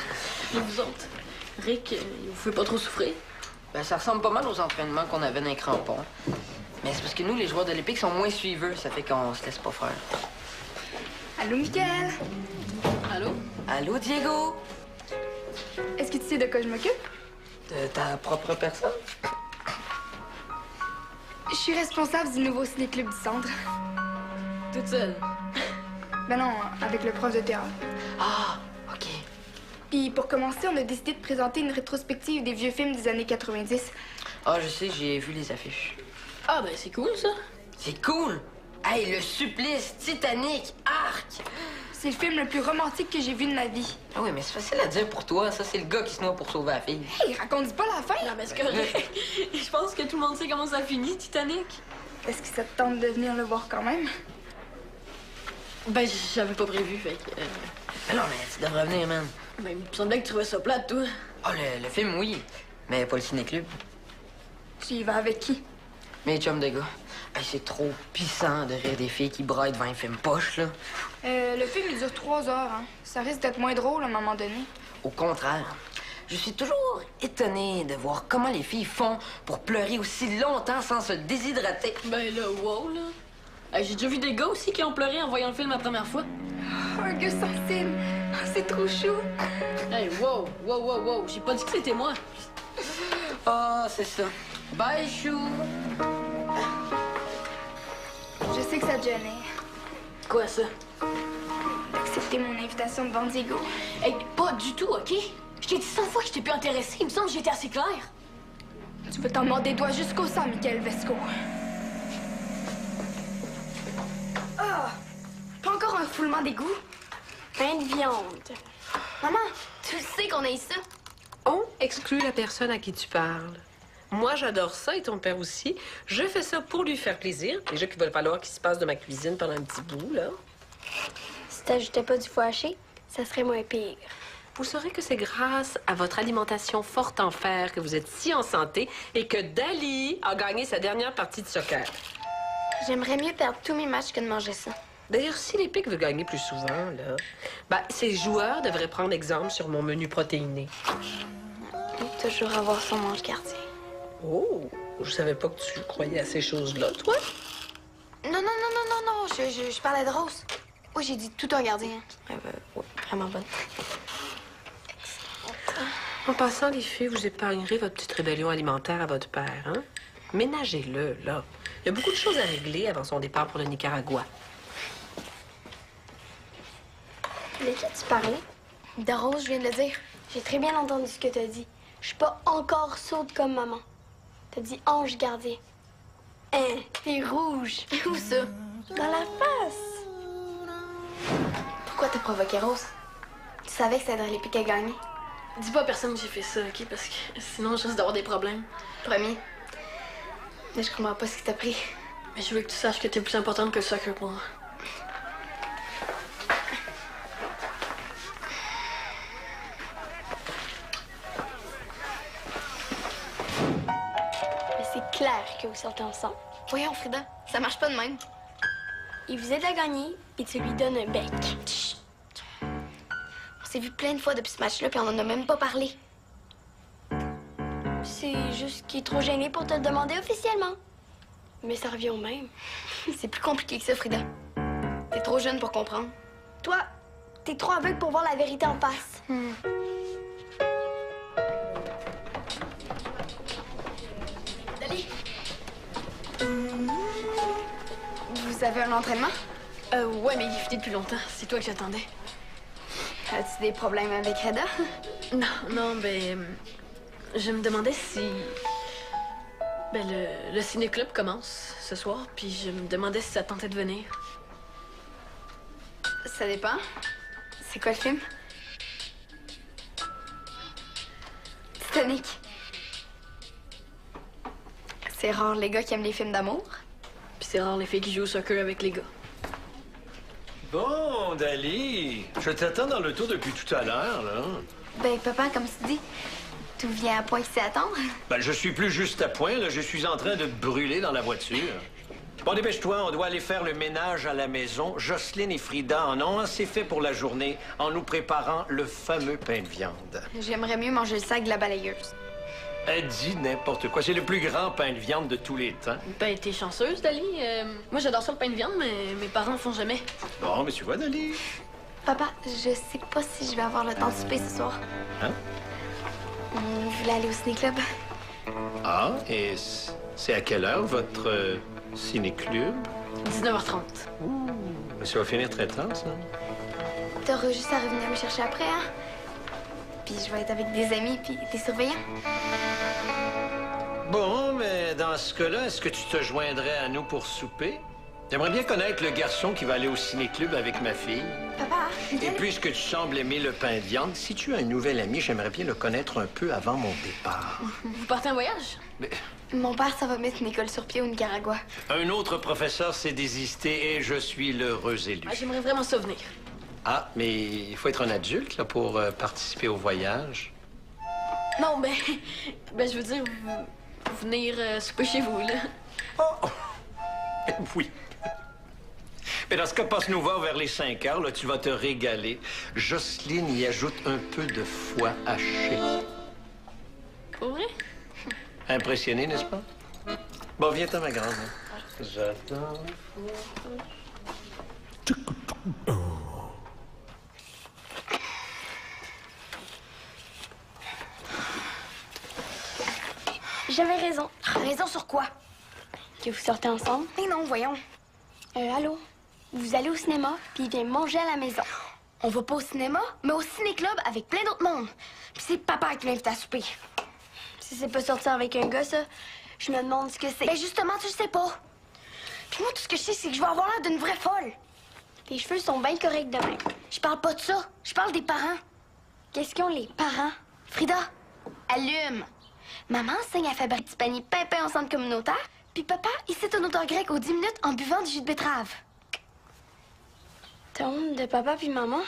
Et vous autres? Rick, il vous fait pas trop souffrir? Ben, ça ressemble pas mal aux entraînements qu'on avait dans les crampons. Mais c'est parce que nous, les joueurs de l'Épique, sont moins suiveux. Ça fait qu'on se laisse pas faire. Allô, Mickaël? Allô? Allô, Diego? Est-ce que tu sais de quoi je m'occupe? De ta propre personne? Je suis responsable du nouveau ciné-club du centre. Toute seule? Ben non, avec le prof de théâtre. Ah, OK. Puis pour commencer, on a décidé de présenter une rétrospective des vieux films des années 90. Ah, je sais, j'ai vu les affiches. Ah, ben c'est cool, ça. C'est cool! Hey, le supplice, Titanic, Arc! C'est le film le plus romantique que j'ai vu de ma vie. Ah oui, mais c'est facile à dire pour toi. Ça, c'est le gars qui se noie pour sauver la fille. Hey, raconte pas la fin! Non, mais c'est correct. Je pense que tout le monde sait comment ça finit, Titanic. Est-ce que ça te tente de venir le voir quand même? Ben, j'avais pas prévu, fait que... Mais non, mais tu devrais venir, man. Ben, il me semblait que tu trouvais ça plate, toi. Ah, le film, oui. Mais pas le ciné-club. Tu y vas avec qui? Mes chums de gars. Hey, c'est trop pissant de rire des filles qui braillent devant un film poche, là. Le film, il dure 3 heures, hein. Ça risque d'être moins drôle à un moment donné. Au contraire. Je suis toujours étonnée de voir comment les filles font pour pleurer aussi longtemps sans se déshydrater. Ben là, wow, là. Hey, j'ai déjà vu des gars aussi qui ont pleuré en voyant le film la première fois. Oh, un gars sensible. Oh, c'est trop chou. Hey, wow, wow, wow, wow. J'ai pas dit que c'était moi. Ah, c'est ça. Bye, chou. Je sais que ça te gênait Quoi, ça? d'accepter mon invitation devant Diego. Hey, pas du tout, OK? Je t'ai dit 100 fois que je t'ai plus intéressée. Il me semble que j'étais assez claire. Tu veux t'en mordre des doigts jusqu'au sang, Michael Vesco. Ah! Pas encore un foulement d'égout? Pain de viande. Maman, tu le sais qu'on a eu ça. On exclut la personne à qui tu parles. Moi, j'adore ça et ton père aussi. Je fais ça pour lui faire plaisir. Déjà qu'il va falloir qu'il se passe de ma cuisine pendant un petit bout, là. Si t'ajoutais pas du foie haché, ça serait moins pire. Vous saurez que c'est grâce à votre alimentation forte en fer que vous êtes si en santé et que Dali a gagné sa dernière partie de soccer. J'aimerais mieux perdre tous mes matchs que de manger ça. D'ailleurs, si l'Épique veut gagner plus souvent, là, ces joueurs devraient prendre exemple sur mon menu protéiné. Toujours avoir son ange gardien. Oh, je savais pas que tu croyais à ces choses-là, toi. Non, je parlais de Rose. Oui, j'ai dit tout un gardien. Ouais, vraiment bonne. En passant, les filles, vous épargnerez votre petite rébellion alimentaire à votre père, hein? Ménagez-le, là. Il y a beaucoup de choses à régler avant son départ pour le Nicaragua. De qui tu parlais? De Rose, je viens de le dire. J'ai très bien entendu ce que t'as dit. Je suis pas encore sourde comme maman. T'as dit ange gardien. Hein, t'es rouge. Où ça? Dans la face. Pourquoi t'as provoqué Rose? Tu savais que ça aiderait l'Épique à gagner. Dis pas à personne que j'ai fait ça, OK? Parce que sinon, je risque d'avoir des problèmes. Promis. Mais je comprends pas ce qui t'a pris. Mais je veux que tu saches que t'es plus importante que le soccer pour moi. Mais c'est clair que vous sortez ensemble. Voyons, Frida, ça marche pas de même. Il vous aide à gagner, puis tu lui donnes un bec. Chut. On s'est vu plein de fois depuis ce match-là, puis on en a même pas parlé. C'est juste qu'il est trop gêné pour te le demander officiellement. Mais ça revient au même. C'est plus compliqué que ça, Frida. T'es trop jeune pour comprendre. Toi, t'es trop aveugle pour voir la vérité en face. Dali! Vous avez un entraînement? Ouais, mais il est fini depuis longtemps. C'est toi que j'attendais. As-tu des problèmes avec Reda? Non, je me demandais si... le ciné-club commence ce soir, puis je me demandais si ça tentait de venir. Ça dépend. C'est quoi le film? Titanic. C'est rare les gars qui aiment les films d'amour. Puis c'est rare les filles qui jouent au soccer avec les gars. Bon, Dali, je t'attends dans le tour depuis tout à l'heure, là. Ben, papa, comme tu dis, tout vient à point qu'il sait attendre. Ben, je suis plus juste à point, là. Je suis en train de brûler dans la voiture. Bon, dépêche-toi, on doit aller faire le ménage à la maison. Jocelyne et Frida en ont assez fait pour la journée en nous préparant le fameux pain de viande. J'aimerais mieux manger le sac de la balayeuse. Elle dit n'importe quoi. C'est le plus grand pain de viande de tous les temps. Ben, t'es chanceuse, Dali. Moi, j'adore ça, le pain de viande, mais mes parents en font jamais. Bon, mais tu vois, Dali. Papa, je sais pas si je vais avoir le temps de souper ce soir. Hein? On voulait aller au ciné-club. Ah, et c'est à quelle heure votre ciné-club? 19h30. Mais ça va finir très tard, ça. T'auras juste à revenir me chercher après, hein? Puis je vais être avec des amis puis des surveillants. Bon, mais dans ce cas-là, est-ce que tu te joindrais à nous pour souper? J'aimerais bien connaître le garçon qui va aller au ciné-club avec ma fille. Papa, Et puisque tu sembles aimer le pain de viande, si tu as un nouvel ami, j'aimerais bien le connaître un peu avant mon départ. Vous partez en voyage? Mais mon père, ça va mettre une école sur pied au Nicaragua. un autre professeur s'est désisté et je suis l'heureux élu. Ah, j'aimerais vraiment ça venir. Ah, mais il faut être un adulte là, pour participer au voyage. Non, je veux dire, venir souper chez vous, là. Oh! Oui. Mais dans ce cas, passe-nous voir vers les 5 heures, là, tu vas te régaler. Jocelyne y ajoute un peu de foie haché. Pour vrai? Impressionné, n'est-ce pas? Bon, viens-t'en, ma grande. J'attends. J'avais raison. Raison sur quoi? Que vous sortez ensemble. Mais non, voyons. Allô? Vous allez au cinéma, puis il vient manger à la maison. On va pas au cinéma, mais au ciné-club avec plein d'autres mondes. Puis c'est papa qui m'invite à souper. Si c'est pas sortir avec un gars, ça, je me demande ce que c'est. Ben justement, tu le sais pas. Puis moi, tout ce que je sais, c'est que je vais avoir l'air d'une vraie folle. Tes cheveux sont bien corrects de même. Je parle pas de ça. Je parle des parents. Qu'est-ce qu'ils ont, les parents? Frida, allume. Maman enseigne à fabriquer du panier pimpin au centre communautaire. Puis papa, il cite un auteur grec aux 10 minutes en buvant du jus de betterave. T'as honte de papa puis maman?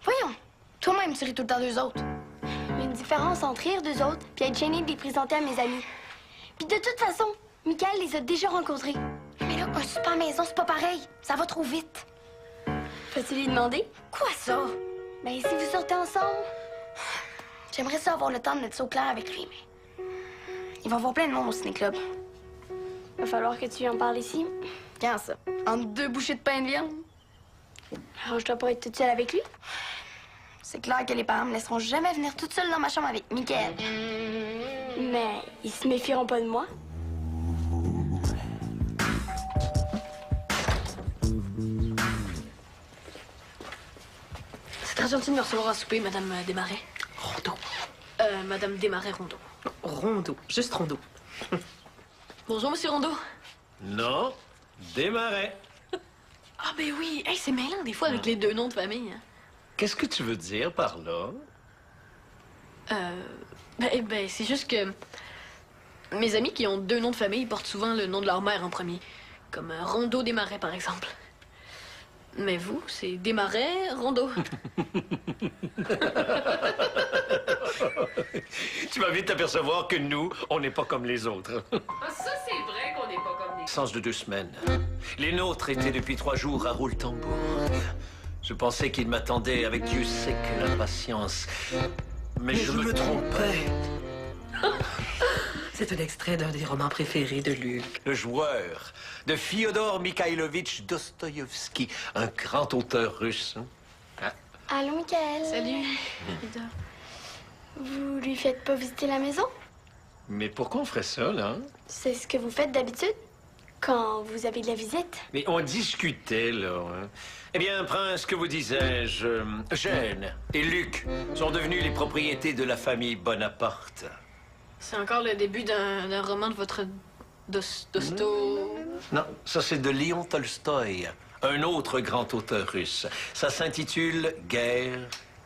Voyons, toi-même, tu ris tout le temps d'eux autres. Il y a une différence entre rire d'eux autres puis être gêné de les présenter à mes amis. Puis de toute façon, Michael les a déjà rencontrés. Mais là, un super à maison, c'est pas pareil. Ça va trop vite. Faut-tu lui demander? Quoi ça? Ben, si vous sortez ensemble... J'aimerais ça avoir le temps de mettre ça au clair avec lui, mais... Il va y avoir plein de monde au ciné-club. Va falloir que tu lui en parles ici. Quand ça? Entre 2 bouchées de pain de viande? Alors, je dois pas être toute seule avec lui? C'est clair que les parents me laisseront jamais venir toute seule dans ma chambre avec Mickaël. Mais ils se méfieront pas de moi. C'est très gentil de me recevoir à souper, Madame Desmarais. Rondeau. Madame Desmarais-Rondeau. Rondeau. Juste Rondeau. Bonjour, Monsieur Rondeau. Non, démarrais. Ah, ben oui. Hey, c'est mêlant, des fois, avec les deux noms de famille. Hein. Qu'est-ce que tu veux dire par là? C'est juste que mes amis qui ont 2 noms de famille portent souvent le nom de leur mère en premier. Comme Rondeau Desmarais, par exemple. Mais vous, c'est Desmarais, Rondeau. Tu vas vite t'apercevoir que nous, on n'est pas comme les autres. Ah, ça, c'est vrai qu'on n'est pas comme les Absence de 2 semaines. Les nôtres étaient depuis 3 jours à Rouletambourg. Je pensais qu'ils m'attendaient avec Dieu sait que l'impatience. Mais je me trompais. C'est un extrait d'un des romans préférés de Luc. Le joueur de Fyodor Mikhailovitch Dostoïevski, un grand auteur russe. Hein? Allô, Michael. Salut. Vous lui faites pas visiter la maison? Mais pourquoi on ferait ça, là? C'est ce que vous faites d'habitude quand vous avez de la visite? Mais on discutait, là. Hein? Eh bien, Prince, que vous disais-je? Gênes et Luc sont devenus les propriétés de la famille Bonaparte. C'est encore le début d'un roman de votre Dosto... Non, ça c'est de Léon Tolstoï, un autre grand auteur russe. Ça s'intitule Guerre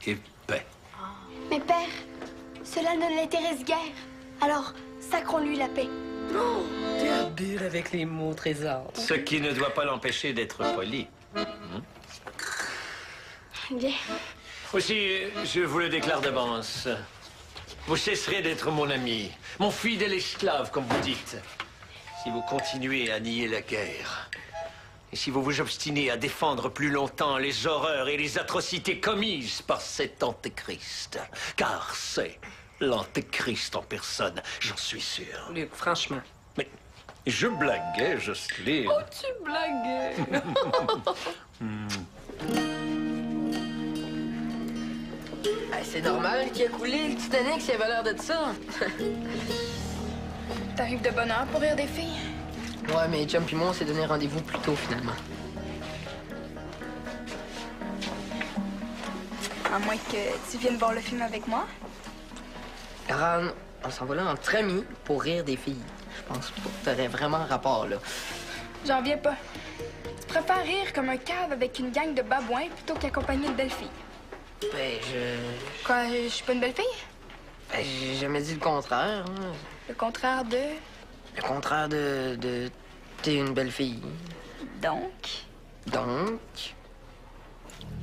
et paix. Mais père, cela ne l'intéresse guère. Alors, sacrons-lui la paix. Oh, t'es habile avec les mots, Trésor. Ce qui ne doit pas l'empêcher d'être poli. Bien. Aussi, je vous le déclare d'avance. Vous cesserez d'être mon ami, mon fidèle esclave, comme vous dites, si vous continuez à nier la guerre. Et si vous vous obstinez à défendre plus longtemps les horreurs et les atrocités commises par cet antéchrist. Car c'est l'antéchrist en personne, j'en suis sûr. Luc, franchement. Mais je blaguais, Jocelyne. Oh, tu blagues! Ah, c'est normal qu'il a coulé le Titanic s'il avait l'air de ça. T'arrives de bonne heure pour rire des filles? Ouais, mais Chum et moi, on s'est donné rendez-vous plus tôt, finalement. À moins que tu viennes voir le film avec moi. Ran, on s'en va là entre amis pour rire des filles. Je pense pas que t'aurais vraiment rapport, là. J'en viens pas. Tu préfères rire comme un cave avec une gang de babouins plutôt qu'accompagner de belles filles. Ben, je... Quoi, je suis pas une belle fille? Ben, j'ai jamais dit le contraire. Hein. Le contraire de... Le contraire de... T'es une belle fille. Donc? Donc...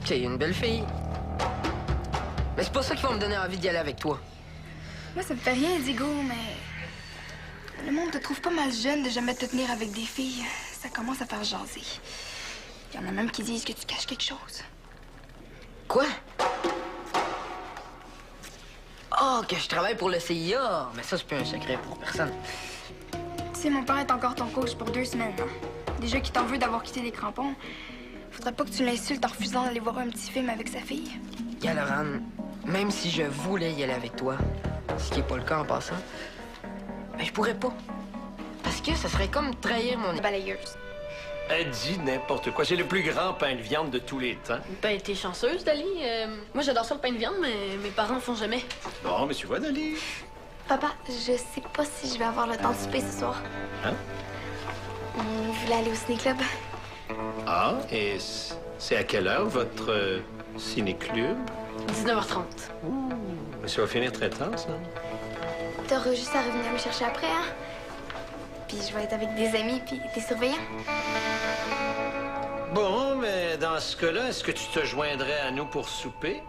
T'es une belle fille. Mais c'est pas ça qui va me donner envie d'y aller avec toi. Moi, ça me fait rien, Diego, mais... Le monde te trouve pas mal jeune de jamais te tenir avec des filles. Ça commence à faire jaser. Il y en a même qui disent que tu caches quelque chose. Quoi? Oh, que je travaille pour le CIA. Mais ça, c'est plus un secret pour personne. Tu sais, mon père est encore ton coach pour 2 semaines. Hein? Déjà qu'il t'en veut d'avoir quitté les crampons, faudrait pas que tu l'insultes en refusant d'aller voir un petit film avec sa fille. Galaran, même si je voulais y aller avec toi, ce qui est pas le cas en passant, ben je pourrais pas. Parce que ça serait comme trahir mon Balayeuse. Elle dit n'importe quoi. C'est le plus grand pain de viande de tous les temps. Ben, t'es chanceuse, Dali. Moi, j'adore ça, le pain de viande, mais mes parents en font jamais. Bon, mais tu vois, Dali. Papa, je sais pas si je vais avoir le temps de souper ce soir. Hein? On voulait aller au ciné-club. Ah, et c'est à quelle heure votre ciné-club? 19h30. Mais ça va finir très tard, ça. T'auras juste à revenir me chercher après, hein? Puis je vais être avec des amis puis des surveillants. Bon, mais dans ce cas-là, est-ce que tu te joindrais à nous pour souper?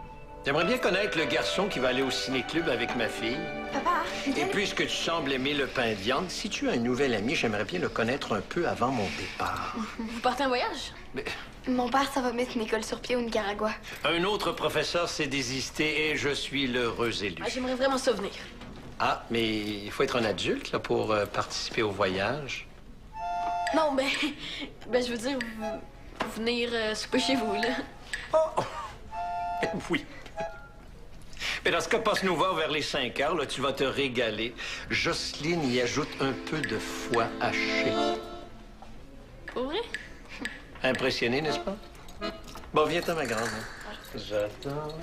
J'aimerais bien connaître le garçon qui va aller au ciné-club avec ma fille. Papa, Et puisque tu sembles aimer le pain de viande, si tu as un nouvel ami, j'aimerais bien le connaître un peu avant mon départ. Vous partez en voyage? Mais mon père, ça va mettre une école sur pied au Nicaragua. un autre professeur s'est désisté et je suis l'heureux élu. Ah, j'aimerais vraiment ça venir. Ah, mais il faut être un adulte là, pour participer au voyage. Non, ben je veux dire, venir souper chez vous, là. Oh! Oui. Mais dans ce cas, passe nous voir vers les 5 heures, là, tu vas te régaler. Jocelyne y ajoute un peu de foie haché. Pour vrai? Impressionné, n'est-ce pas? Bon, viens-t'en, ma grande. J'adore.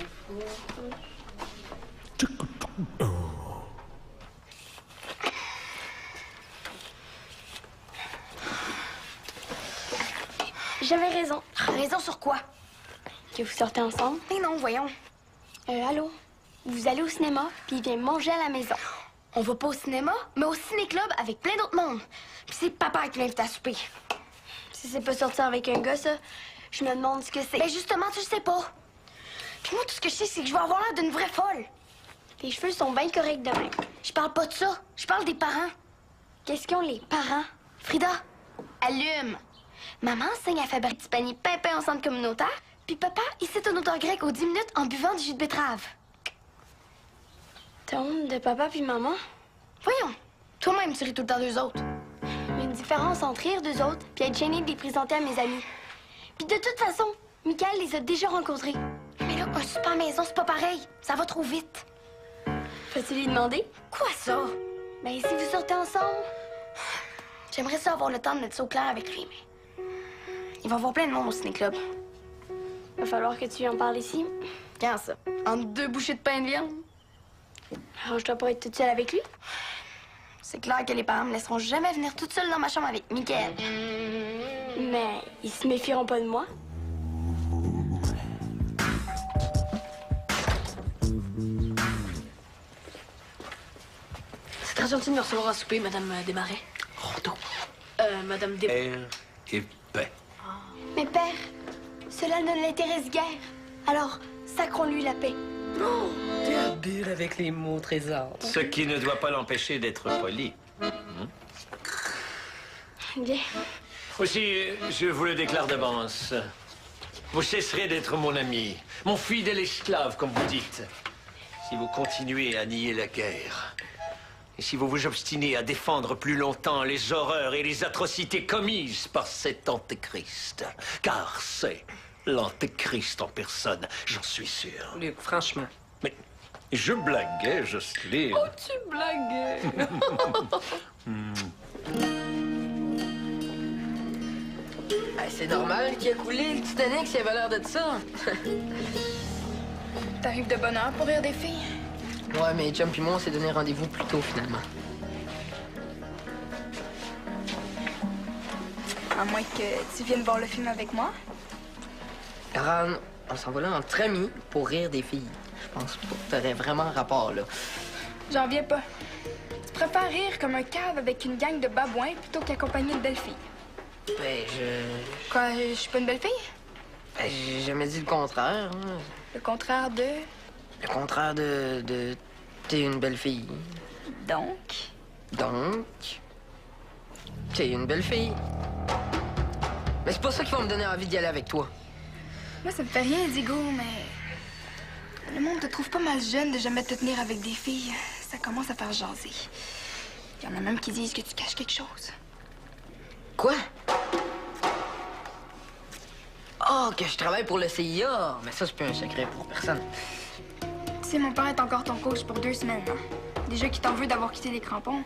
J'avais raison. Raison sur quoi? Que vous sortez ensemble. Mais non, voyons. Allô? Vous allez au cinéma, puis il vient manger à la maison. On va pas au cinéma, mais au ciné-club avec plein d'autres mondes. Puis c'est papa qui l'invite à souper. Si c'est pas sortir avec un gars, ça, je me demande ce que c'est. Ben justement, tu le sais pas. Puis moi, tout ce que je sais, c'est que je vais avoir l'air d'une vraie folle. Tes cheveux sont bien corrects de même. Je parle pas de ça. Je parle des parents. Qu'est-ce qu'ils ont, les parents? Frida, Allume! Maman enseigne à fabriquer du panier pimpin au centre communautaire, puis papa, il cite un auteur grec aux 10 minutes en buvant du jus de betterave. T'as honte de papa puis maman? Voyons, toi-même, tu ris tout le temps d'eux autres. Il y a une différence entre rire d'eux autres puis être gêné de les présenter à mes amis. Puis de toute façon, Michael les a déjà rencontrés. Mais là, un super à maison, c'est pas pareil. Ça va trop vite. Peux-tu lui demander? Quoi, ça? Ben, si vous sortez ensemble. J'aimerais ça avoir le temps de mettre ça au clair avec lui, mais... Il va y avoir plein de monde au ciné-club. Va falloir que tu lui en parles ici. Quand ça? Entre 2 bouchées de pain de viande? Alors, je dois pas être toute seule avec lui. C'est clair que les parents me laisseront jamais venir toute seule dans ma chambre avec Mickaël. Mais ils se méfieront pas de moi. C'est très gentil de me recevoir à souper, Madame Desmarais. Rondeau. Madame Desmarais. Air et paix. Mais père, cela ne l'intéresse guère. Alors, sacrons-lui la paix. T'es habile avec les mots, Trésor. Ce qui ne doit pas l'empêcher d'être poli. Bien. Aussi, je vous le déclare d'avance. Vous cesserez d'être mon ami, mon fidèle esclave, comme vous dites, si vous continuez à nier la guerre. Et si vous vous obstinez à défendre plus longtemps les horreurs et les atrocités commises par cet antéchrist. Car c'est l'antéchrist en personne, j'en suis sûr. Luc, franchement. Mais je blaguais, Jocelyne. Oh, tu blaguais! Ben, c'est normal qu'il a coulé le Titanic s'il avait l'air de ça. T'arrives de bonne heure pour rire des filles? Ouais, mais Chum et moi, on s'est donné rendez-vous plus tôt, finalement. À moins que tu viennes voir le film avec moi. Ran, on s'en va là entre amis pour rire des filles. Je pense pas que t'aurais vraiment rapport, là. J'en viens pas. Tu préfères rire comme un cave avec une gang de babouins plutôt qu'accompagner de belles filles. Ben, je... Quoi, je suis pas une belle fille? Ben, j'ai jamais dit le contraire. Hein. Le contraire de... Le contraire de... T'es une belle fille. Donc? Donc... T'es une belle fille. Mais c'est pas ça qui va me donner envie d'y aller avec toi. Moi, ça me fait rien, Diego, mais... Le monde te trouve pas mal jeune de jamais te tenir avec des filles. Ça commence à faire jaser. Il y en a même qui disent que tu caches quelque chose. Quoi? Oh, que je travaille pour le CIA. Mais ça, c'est plus un secret pour personne. Tu sais, mon père est encore ton coach pour 2 semaines. Hein? Déjà qu'il t'en veut d'avoir quitté les crampons,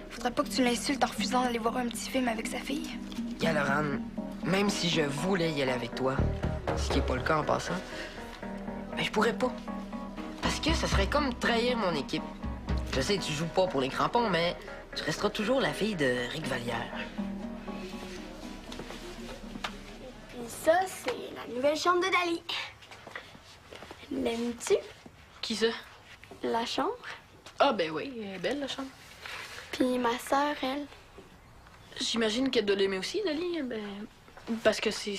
faudrait pas que tu l'insultes en refusant d'aller voir un petit film avec sa fille. Galoran, même si je voulais y aller avec toi, ce qui est pas le cas en passant, ben je pourrais pas. Parce que ça serait comme trahir mon équipe. Je sais, tu joues pas pour les crampons, mais tu resteras toujours la fille de Rick Vallière. Puis ça, c'est la nouvelle chambre de Dali. L'aimes-tu, Qui ça? la chambre? Ah, ben oui, elle est belle, la chambre. Puis ma sœur, elle. J'imagine qu'elle doit l'aimer aussi, Dali. Ben, parce que c'est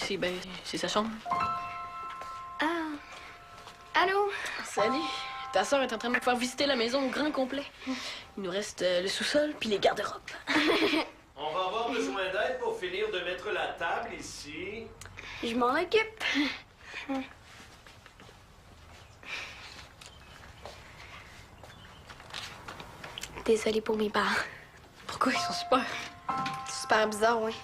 sa chambre. Ah. Allô? Salut. Ta sœur est en train de me faire visiter la maison au grand complet. Il nous reste le sous-sol puis les garde-robes. On va avoir besoin d'aide pour finir de mettre la table ici. Je m'en occupe. Désolée pour mes parents. Pourquoi ils sont super? Super bizarre, oui.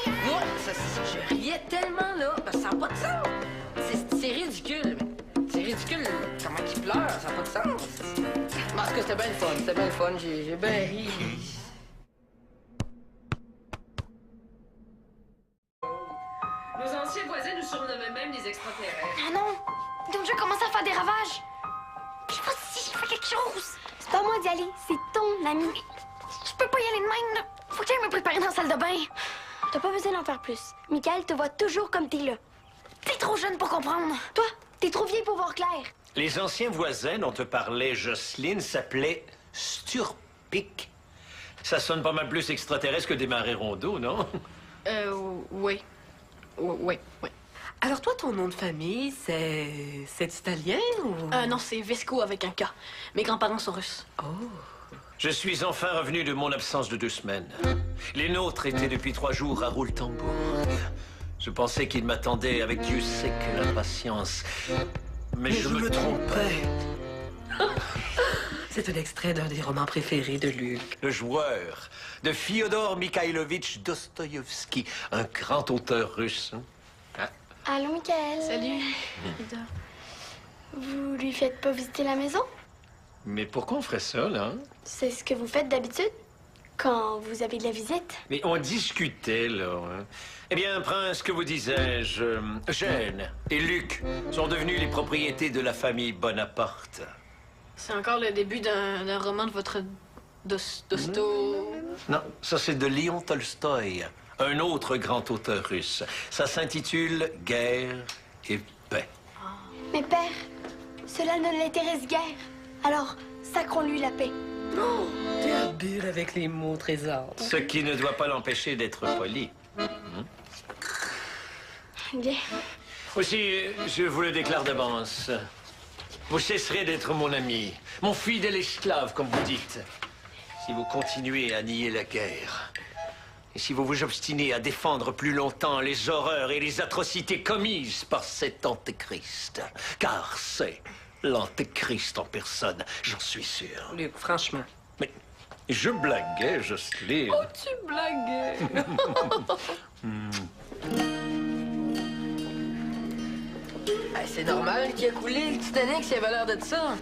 Moi, je riais tellement, là, parce que ça n'a pas de sens. C'est ridicule. C'est ridicule comment ils pleurent, ça n'a pas de sens. Mais en tout cas, c'était bien le fun, c'était bien le fun. J'ai bien ri. Nos anciens voisins nous surnommaient même des extraterrestres. Ah non! Donc je commence à faire des ravages. Je sais pas si j'ai fait quelque chose. C'est pas moi d'y aller, c'est ton ami. Je peux pas y aller de même, là. Faut que j'aille me préparer dans la salle de bain. T'as pas besoin d'en faire plus. Michael te voit toujours comme t'es là. T'es trop jeune pour comprendre. Toi, t'es trop vieille pour voir clair. Les anciens voisins dont te parlait Jocelyne s'appelaient Sturpic. Ça sonne pas mal plus extraterrestre que des marées rondeaux, non? Oui. Oui. Alors toi, ton nom de famille, c'est italien ou... Non, c'est Vesco avec un K. Mes grands-parents sont russes. Oh. Je suis enfin revenu de mon absence de 2 semaines. Les nôtres étaient depuis 3 jours à Rouletambourg. Je pensais qu'ils m'attendaient avec Dieu sait que l'impatience. Mais je me trompais. C'est un extrait d'un des romans préférés de Luc. Le joueur de Fyodor Mikhailovitch Dostoïevski, un grand auteur russe. Hein? Allô, Michael. Salut. Vous lui faites pas visiter la maison? Mais pourquoi on ferait ça, là? C'est ce que vous faites d'habitude quand vous avez de la visite? Mais on discutait, là. Hein? Eh bien, Prince, que vous disais-je? Gênes et Luc sont devenus les propriétés de la famille Bonaparte. C'est encore le début d'un roman de votre Dosto... Non, ça c'est de Léon Tolstoï, un autre grand auteur russe. Ça s'intitule Guerre et paix. Mais père, cela ne l'intéresse guère. Alors, sacrons-lui la paix. Oh, t'es habile avec les mots, Trésor. Ce qui ne doit pas l'empêcher d'être poli. Bien. Aussi, je vous le déclare d'avance. Vous cesserez d'être mon ami, mon fidèle esclave, comme vous dites, si vous continuez à nier la guerre. Et si vous vous obstinez à défendre plus longtemps les horreurs et les atrocités commises par cet antéchrist. Car c'est l'antéchrist en personne, j'en suis sûr. Luc, franchement. Mais je blaguais, Jocelyne. Oh, tu blagues! Ah, c'est normal qu'il a coulé le Titanic s'il avait l'air de ça.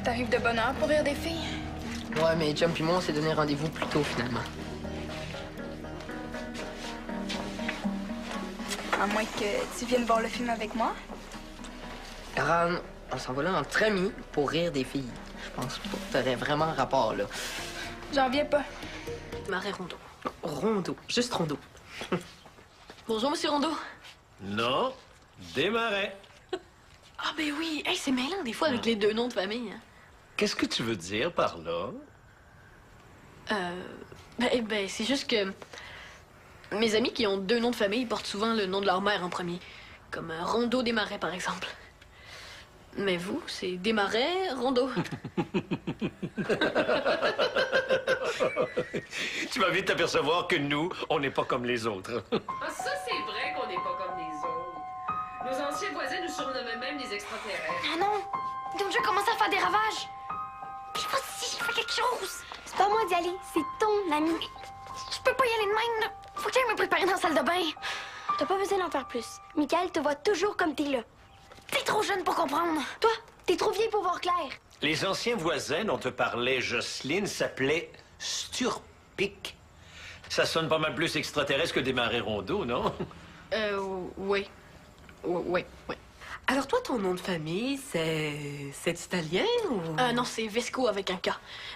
T'arrives de bonne heure pour rire des filles? Ouais, mais Chum et moi, on s'est donné rendez-vous plus tôt, finalement. À moins que tu viennes voir le film avec moi. Ran, on s'en va là entre amis pour rire des filles. Je pense pas que t'aurais vraiment rapport, là. J'en viens pas. Marais Rondeau. Rondeau, juste Rondeau. Bonjour, monsieur Rondeau. Non, démarrais. Ah, ben oui. Hey, c'est mêlant, des fois, avec les 2 noms de famille. Hein. Qu'est-ce que tu veux dire par là? Ben, c'est juste que... Mes amis qui ont 2 noms de famille portent souvent le nom de leur mère en premier. Comme Rondeau Desmarais, par exemple. Mais vous, c'est Desmarais, Rondeau. Tu vas vite t'apercevoir que nous, on n'est pas comme les autres. Ah, ça, c'est vrai qu'on n'est pas comme les autres. Nos anciens voisins nous surnommaient même des extraterrestres. Ah non! Donc je commence à faire des ravages. Je sais pas si je fais quelque chose. C'est pas moi d'y aller, c'est ton ami. Je peux pas y aller de même, là. Faut que j'aille me préparer dans la salle de bain. T'as pas besoin d'en faire plus. Michael te voit toujours comme t'es là. T'es trop jeune pour comprendre. Toi, t'es trop vieille pour voir clair. Les anciens voisins dont te parlait Jocelyne s'appelaient Sturpic. Ça sonne pas mal plus extraterrestre que des marais rondeaux, non? Oui. Oui. Alors toi, ton nom de famille, c'est italien ou... Non, c'est Vesco avec un K.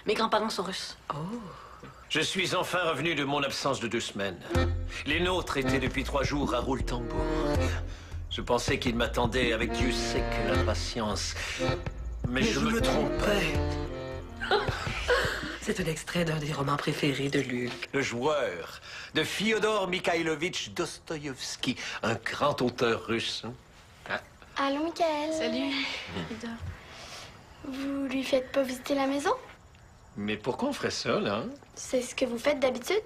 Mes grands-parents sont russes. Oh. Je suis enfin revenu de mon absence de 2 semaines. Les nôtres étaient depuis 3 jours à Rouletambourg. Je pensais qu'ils m'attendaient avec Dieu sait que l'impatience. Mais je me trompais. C'est un extrait d'un des romans préférés de Luc. Le joueur de Fyodor Mikhailovitch Dostoïevski, un grand auteur russe. Hein? Allô, Michael. Salut. Vous lui faites pas visiter la maison? Mais pourquoi on ferait ça, là? C'est ce que vous faites d'habitude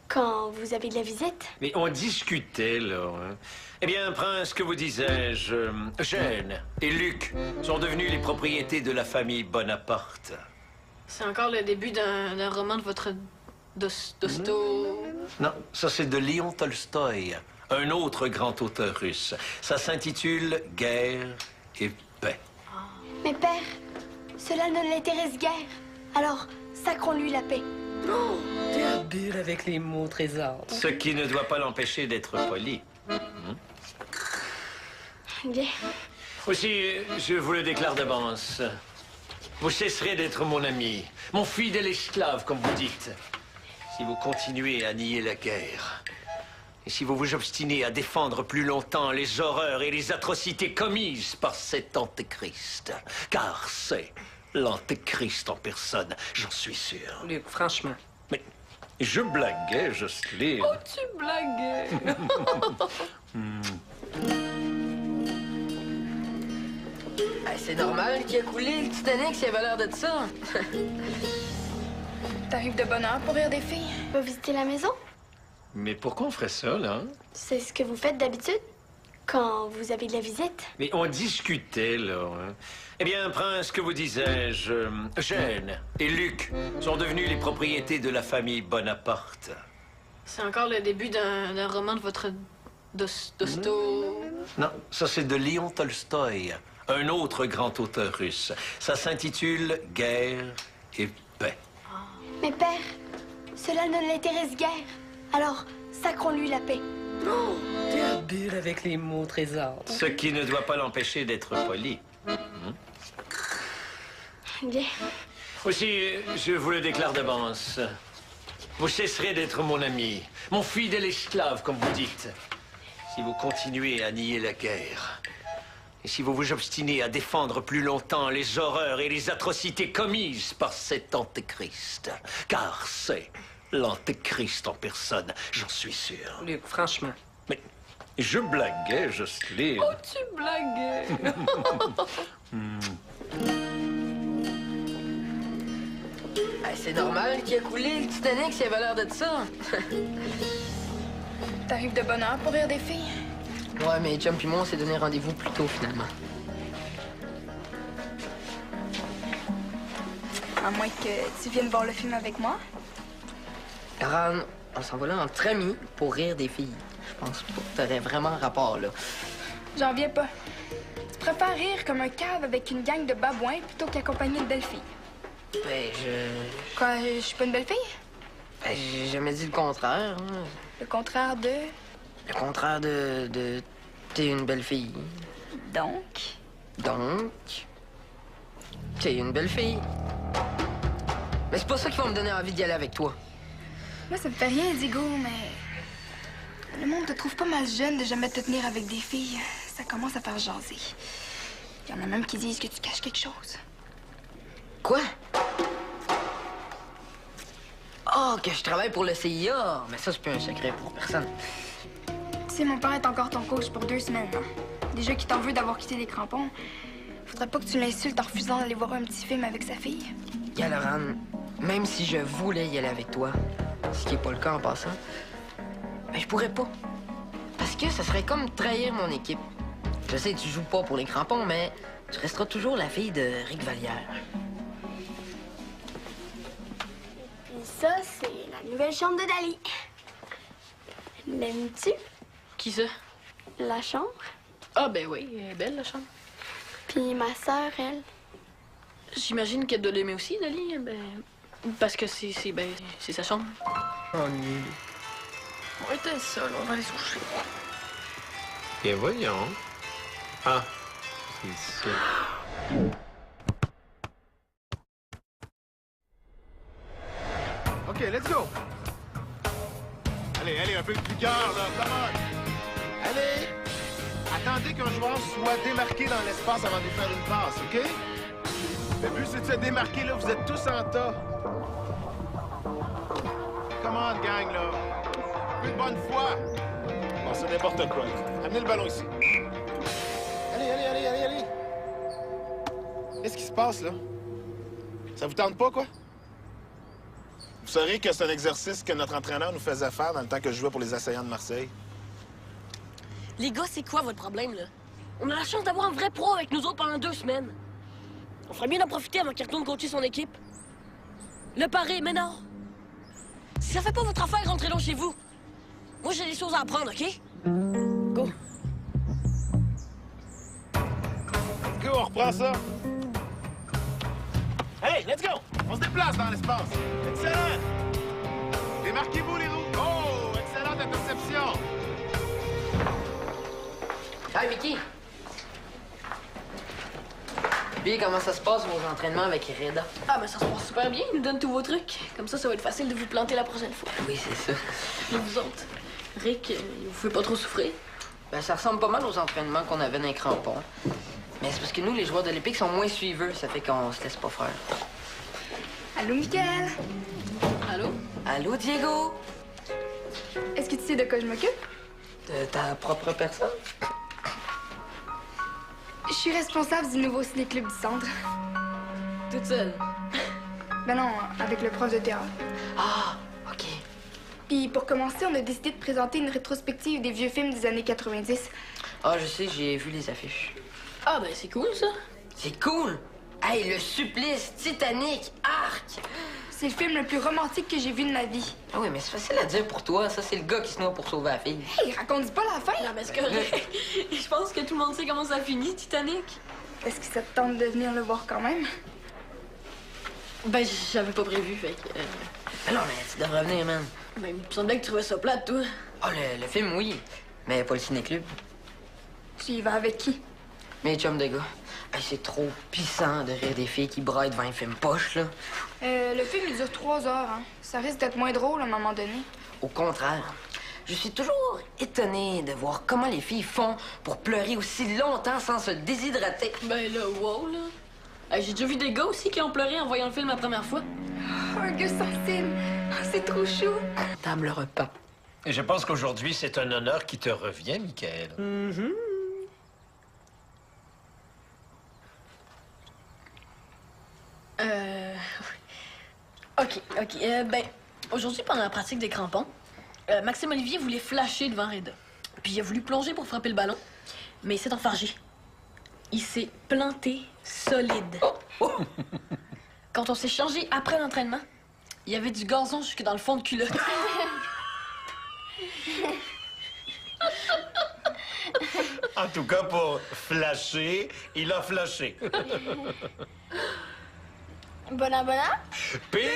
quand vous avez de la visite? Mais on discutait, là. Hein? Eh bien, Prince, que vous disais-je? Gênes et Luc sont devenus les propriétés de la famille Bonaparte. C'est encore le début d'un roman de votre Dosto... Non, ça c'est de Léon Tolstoï, un autre grand auteur russe. Ça s'intitule Guerre et paix. Mais père, cela ne l'intéresse guère. Alors, sacrons-lui la paix. Oh, t'es habile avec les mots, Trésor. Ce qui ne doit pas l'empêcher d'être poli. Bien. Aussi, je vous le déclare d'avance. Vous cesserez d'être mon ami, mon fidèle esclave, comme vous dites, si vous continuez à nier la guerre. Et si vous vous obstinez à défendre plus longtemps les horreurs et les atrocités commises par cet antéchrist. Car c'est l'antéchrist en personne, j'en suis sûr. Luc, franchement. Mais je blaguais, Jocelyne. Oh, tu blagues! Ah, c'est c'est normal qu'il a coulé le Titanic s'il avait l'air de ça. T'arrives de bonne heure pour rire des filles? On va visiter la maison? Mais pourquoi on ferait ça, là? C'est ce que vous faites d'habitude quand vous avez de la visite? Mais on discutait, là. Hein. Eh bien, Prince, que vous disais-je? Jeanne et Luc sont devenus les propriétés de la famille Bonaparte. C'est encore le début d'un roman de votre Dosto... Non, ça c'est de Léon Tolstoï, un autre grand auteur russe. Ça s'intitule Guerre et paix. Mais père, cela ne l'intéresse guère. Alors, sacrons-lui la paix. Oh, t'es habile avec les mots, Trésor. Ce qui ne doit pas l'empêcher d'être poli. Bien. Aussi, je vous le déclare d'avance. Vous cesserez d'être mon ami, mon fidèle esclave, comme vous dites, si vous continuez à nier la guerre. Et si vous vous obstinez à défendre plus longtemps les horreurs et les atrocités commises par cet antéchrist. Car c'est l'antéchrist en personne, j'en suis sûr. Luc, franchement. Mais je blaguais, Jocelyne. Oh, tu blaguais! C'est normal qu'il a coulé le Titanic s'il avait l'air de ça. T'arrives de bonne heure pour rire des filles? Ouais, mais Chum et moi, on s'est donné rendez-vous plus tôt, finalement. À moins que tu viennes voir le film avec moi. Ran, on s'en va là entre amis pour rire des filles. Je pense pas que t'aurais vraiment rapport, là. J'en viens pas. Tu préfères rire comme un cave avec une gang de babouins plutôt qu'accompagner de belles filles. Ben, je... Quoi, je suis pas une belle fille? Ben, j'ai jamais dit le contraire. Hein. Le contraire de... Le contraire de... T'es une belle fille. Donc? Donc... T'es une belle fille. Mais c'est pas ça qui va me donner envie d'y aller avec toi. Moi, ça me fait rien, Diego, mais... Le monde te trouve pas mal jeune de jamais te tenir avec des filles. Ça commence à faire jaser. Il y en a même qui disent que tu caches quelque chose. Quoi? Oh, que je travaille pour le CIA. Mais ça, c'est plus un secret pour personne. Tu sais, mon père est encore ton coach pour 2 semaines. Hein? Déjà qu'il t'en veut d'avoir quitté les crampons, faudrait pas que tu l'insultes en refusant d'aller voir un petit film avec sa fille. Laurent, même si je voulais y aller avec toi, ce qui est pas le cas en passant, ben je pourrais pas. Parce que ça serait comme trahir mon équipe. Je sais, tu joues pas pour les crampons, mais tu resteras toujours la fille de Rick Vallière. Puis ça, c'est la nouvelle chambre de Dali. L'aimes-tu? Qui ça? La chambre? Ah, ben oui, elle est belle, la chambre. Puis ma sœur, elle. J'imagine qu'elle doit l'aimer aussi, Dali. Ben, parce que c'est sa chambre. Oh, nul. On était seuls, on va aller se coucher. Bien voyons. Ah, c'est ça. OK, let's go. Allez, un peu de vigueur, là. Come on. Allez. Attendez qu'un joueur soit démarqué dans l'espace avant de faire une passe, OK? Le but, c'est de se démarquer, là. Vous êtes tous en tas. Come on, gang, là. Plus de bonne foi. Bon, c'est n'importe quoi. Amenez le ballon ici. Allez. Qu'est-ce qui se passe, là? Ça vous tente pas, quoi? Vous saurez que c'est un exercice que notre entraîneur nous faisait faire dans le temps que je jouais pour les Assaillants de Marseille. Les gars, c'est quoi votre problème, là? On a la chance d'avoir un vrai pro avec nous autres pendant 2 semaines. On ferait bien d'en profiter avant qu'il retourne coacher son équipe. Le pari, mais non. Si ça fait pas votre affaire, rentrez donc chez vous. Moi, j'ai des choses à apprendre, OK? Go. Let's go, on reprend ça. Hey, let's go! On se déplace dans l'espace. Excellent! Démarquez-vous, les roues. Oh, excellente interception. Hey, Mickey! Puis, comment ça se passe, vos entraînements avec Reda? Ah, ben ça se passe super bien. Il nous donne tous vos trucs. Comme ça va être facile de vous planter la prochaine fois. Oui, c'est ça. Et vous autres? Rick, il vous fait pas trop souffrir? Ben, ça ressemble pas mal aux entraînements qu'on avait dans les crampons. Mais c'est parce que nous, les joueurs de l'Épique, sont moins suiveux. Ça fait qu'on se laisse pas faire. Allô, Mickaël? Allô? Allô, Diego? Est-ce que tu sais de quoi je m'occupe? De ta propre personne? Je suis responsable du nouveau ciné-club du centre. Toute seule. Ben non, avec le prof de théâtre. Ah, OK. Puis pour commencer, on a décidé de présenter une rétrospective des vieux films des années 90. Ah, je sais, j'ai vu les affiches. Ah, ben c'est cool, ça. C'est cool! Hey, le supplice, Titanic, arc! C'est le film le plus romantique que j'ai vu de ma vie. Ah oui, mais c'est facile à dire pour toi. Ça, c'est le gars qui se noie pour sauver la fille. Hey, raconte pas la fin! Non, mais c'est correct. Je pense que tout le monde sait comment ça finit, Titanic. Est-ce que ça te tente de venir le voir quand même? Ben, j'avais pas prévu, fait que... Ah non, mais tu devrais venir, man. Ben, il me semblait que tu trouvais ça plate, toi. Ah, le film, oui. Mais pas le ciné-club. Tu y vas avec qui? Mes chums de gars. Hey, c'est trop pissant de rire des filles qui braillent devant un film poche, là. Le film, il dure 3 heures, hein. Ça risque d'être moins drôle à un moment donné. Au contraire. Je suis toujours étonnée de voir comment les filles font pour pleurer aussi longtemps sans se déshydrater. Ben là, wow, là. Hey, j'ai déjà vu des gars aussi qui ont pleuré en voyant le film la première fois. Oh, un gars sensible. Oh, c'est trop chou. Table le repas. Et je pense qu'aujourd'hui, c'est un honneur qui te revient, Michael. OK. Ben, aujourd'hui, pendant la pratique des crampons, Maxime Olivier voulait flasher devant Reda. Puis il a voulu plonger pour frapper le ballon, mais il s'est enfargé. Il s'est planté solide. Quand on s'est changé après l'entraînement, il y avait du gazon jusque dans le fond de culotte. En tout cas, pour flasher, il a flashé. Bon abonnement? Petit!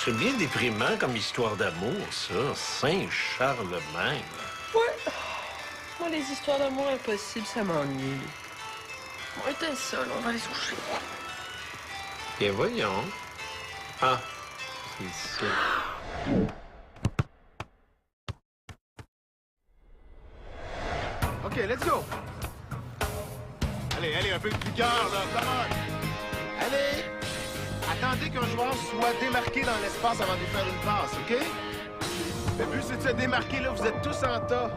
C'est bien déprimant comme histoire d'amour, ça. Saint-Charlemagne. Moi, les histoires d'amour impossibles, ça m'ennuie. On était seuls, on va aller se coucher. Bien, voyons. Ah, c'est ça. OK, let's go. Allez, un peu de vigueur, là. Come on. Allez. Attendez qu'un joueur soit démarqué dans l'espace avant de faire une passe, OK? Le but, c'est de se démarquer, là. Vous êtes tous en tas.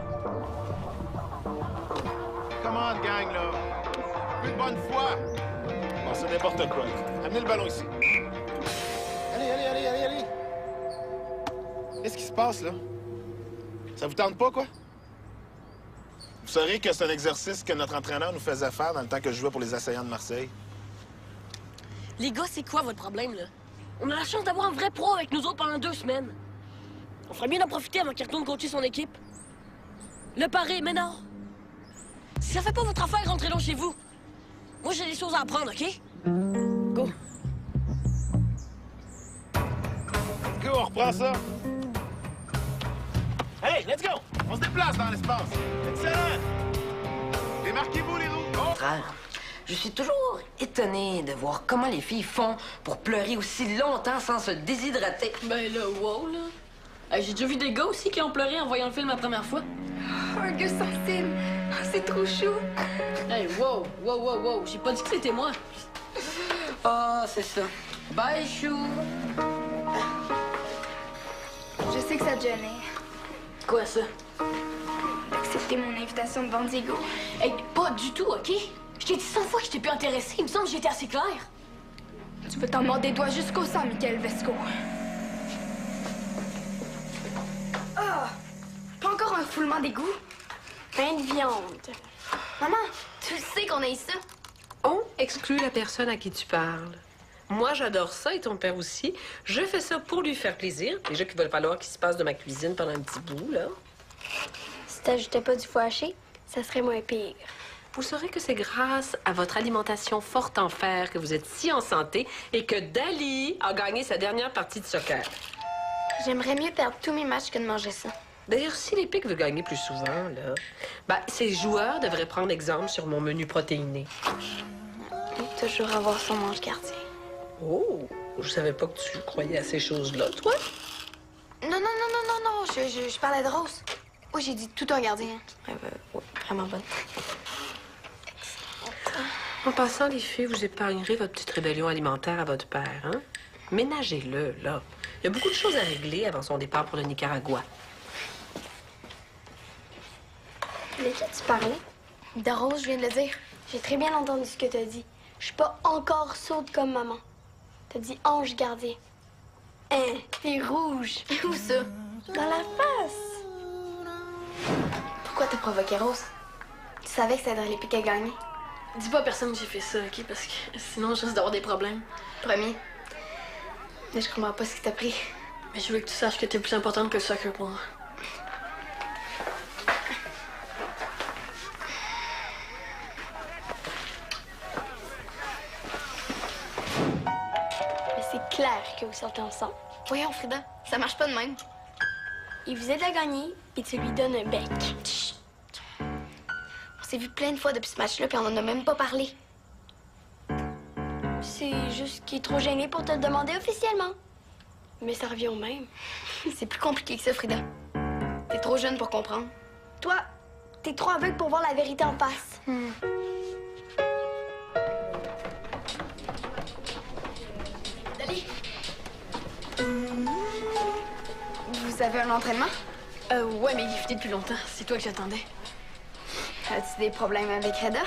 Come on, gang, là. Un peu de bonne foi. Bon, c'est n'importe quoi. Amenez le ballon ici. Allez. Qu'est-ce qui se passe, là? Ça vous tente pas, quoi? Vous saurez que c'est un exercice que notre entraîneur nous faisait faire dans le temps que je jouais pour les Assaillants de Marseille. Les gars, c'est quoi votre problème, là? On a la chance d'avoir un vrai pro avec nous autres pendant 2 semaines. On ferait bien d'en profiter avant qu'il retourne coacher son équipe. Le pari, mais non. Si ça fait pas votre affaire, rentrez donc chez vous. Moi, j'ai des choses à apprendre, OK? Go. Go, on reprend ça. Allez, let's go! On se déplace dans l'espace. Excellent! Démarquez-vous, les roues. Go! Frère, je suis toujours étonnée de voir comment les filles font pour pleurer aussi longtemps sans se déshydrater. Ben là, wow, là. Hey, j'ai déjà vu des gars aussi qui ont pleuré en voyant le film la première fois. Oh, un gars sensible. Oh, c'est trop chou. Hey, wow. J'ai pas dit que c'était moi. Ah, c'est ça. Bye, chou. Je sais que ça te gênait. Quoi, ça? D'accepter mon invitation devant Diego. Hey, pas du tout, OK? Je t'ai dit 100 fois que j'étais plus intéressée. Il me semble que j'étais assez claire. Tu veux t'en mordre des doigts jusqu'au sang, Michael Vesco. Ah! Pas encore un foulement d'égout? Pain de viande. Maman, tu le sais qu'on a eu ça. On exclut la personne à qui tu parles. Moi, j'adore ça et ton père aussi. Je fais ça pour lui faire plaisir. Déjà qu'il va falloir qu'il se passe de ma cuisine pendant un petit bout, là. Si t'ajoutais pas du foie haché, ça serait moins pire. Vous saurez que c'est grâce à votre alimentation forte en fer que vous êtes si en santé et que Dali a gagné sa dernière partie de soccer. J'aimerais mieux perdre tous mes matchs que de manger ça. D'ailleurs, si l'Épic veut gagner plus souvent, là, ces joueurs devraient prendre exemple sur mon menu protéiné. Toujours avoir son ange gardien. Oh, je savais pas que tu croyais à ces choses-là, toi. Non, je parlais de Rose. Oh, j'ai dit tout un gardien. Ouais, vraiment bonne. En passant, les filles, vous épargnerez votre petite rébellion alimentaire à votre père, hein? Ménagez-le, là. Il y a beaucoup de choses à régler avant son départ pour le Nicaragua. De qui tu parlais? De Rose, je viens de le dire. J'ai très bien entendu ce que t'as dit. Je suis pas encore sourde comme maman. T'as dit ange gardien. Hein, t'es rouge. Où ça? Dans la face. Pourquoi t'as provoqué Rose? Tu savais que ça aiderait l'Épic à gagner. Dis pas à personne que j'ai fait ça, OK? Parce que sinon, je risque d'avoir des problèmes. Promis. Mais je comprends pas ce qui t'a pris. Mais je veux que tu saches que t'es plus importante que le soccer pour moi. Mais c'est clair que vous sortez ensemble. Voyons, Frida, ça marche pas de même. Il vous aide à gagner, puis tu lui donnes un bec. Chut. On s'est vu plein de fois depuis ce match-là, puis on en a même pas parlé. C'est juste qu'il est trop gêné pour te le demander officiellement. Mais ça revient au même. C'est plus compliqué que ça, Frida. T'es trop jeune pour comprendre. Toi, t'es trop aveugle pour voir la vérité en face. Dali! Vous avez un entraînement? Ouais, mais il est fini depuis longtemps. C'est toi que j'attendais. As-tu des problèmes avec Reda?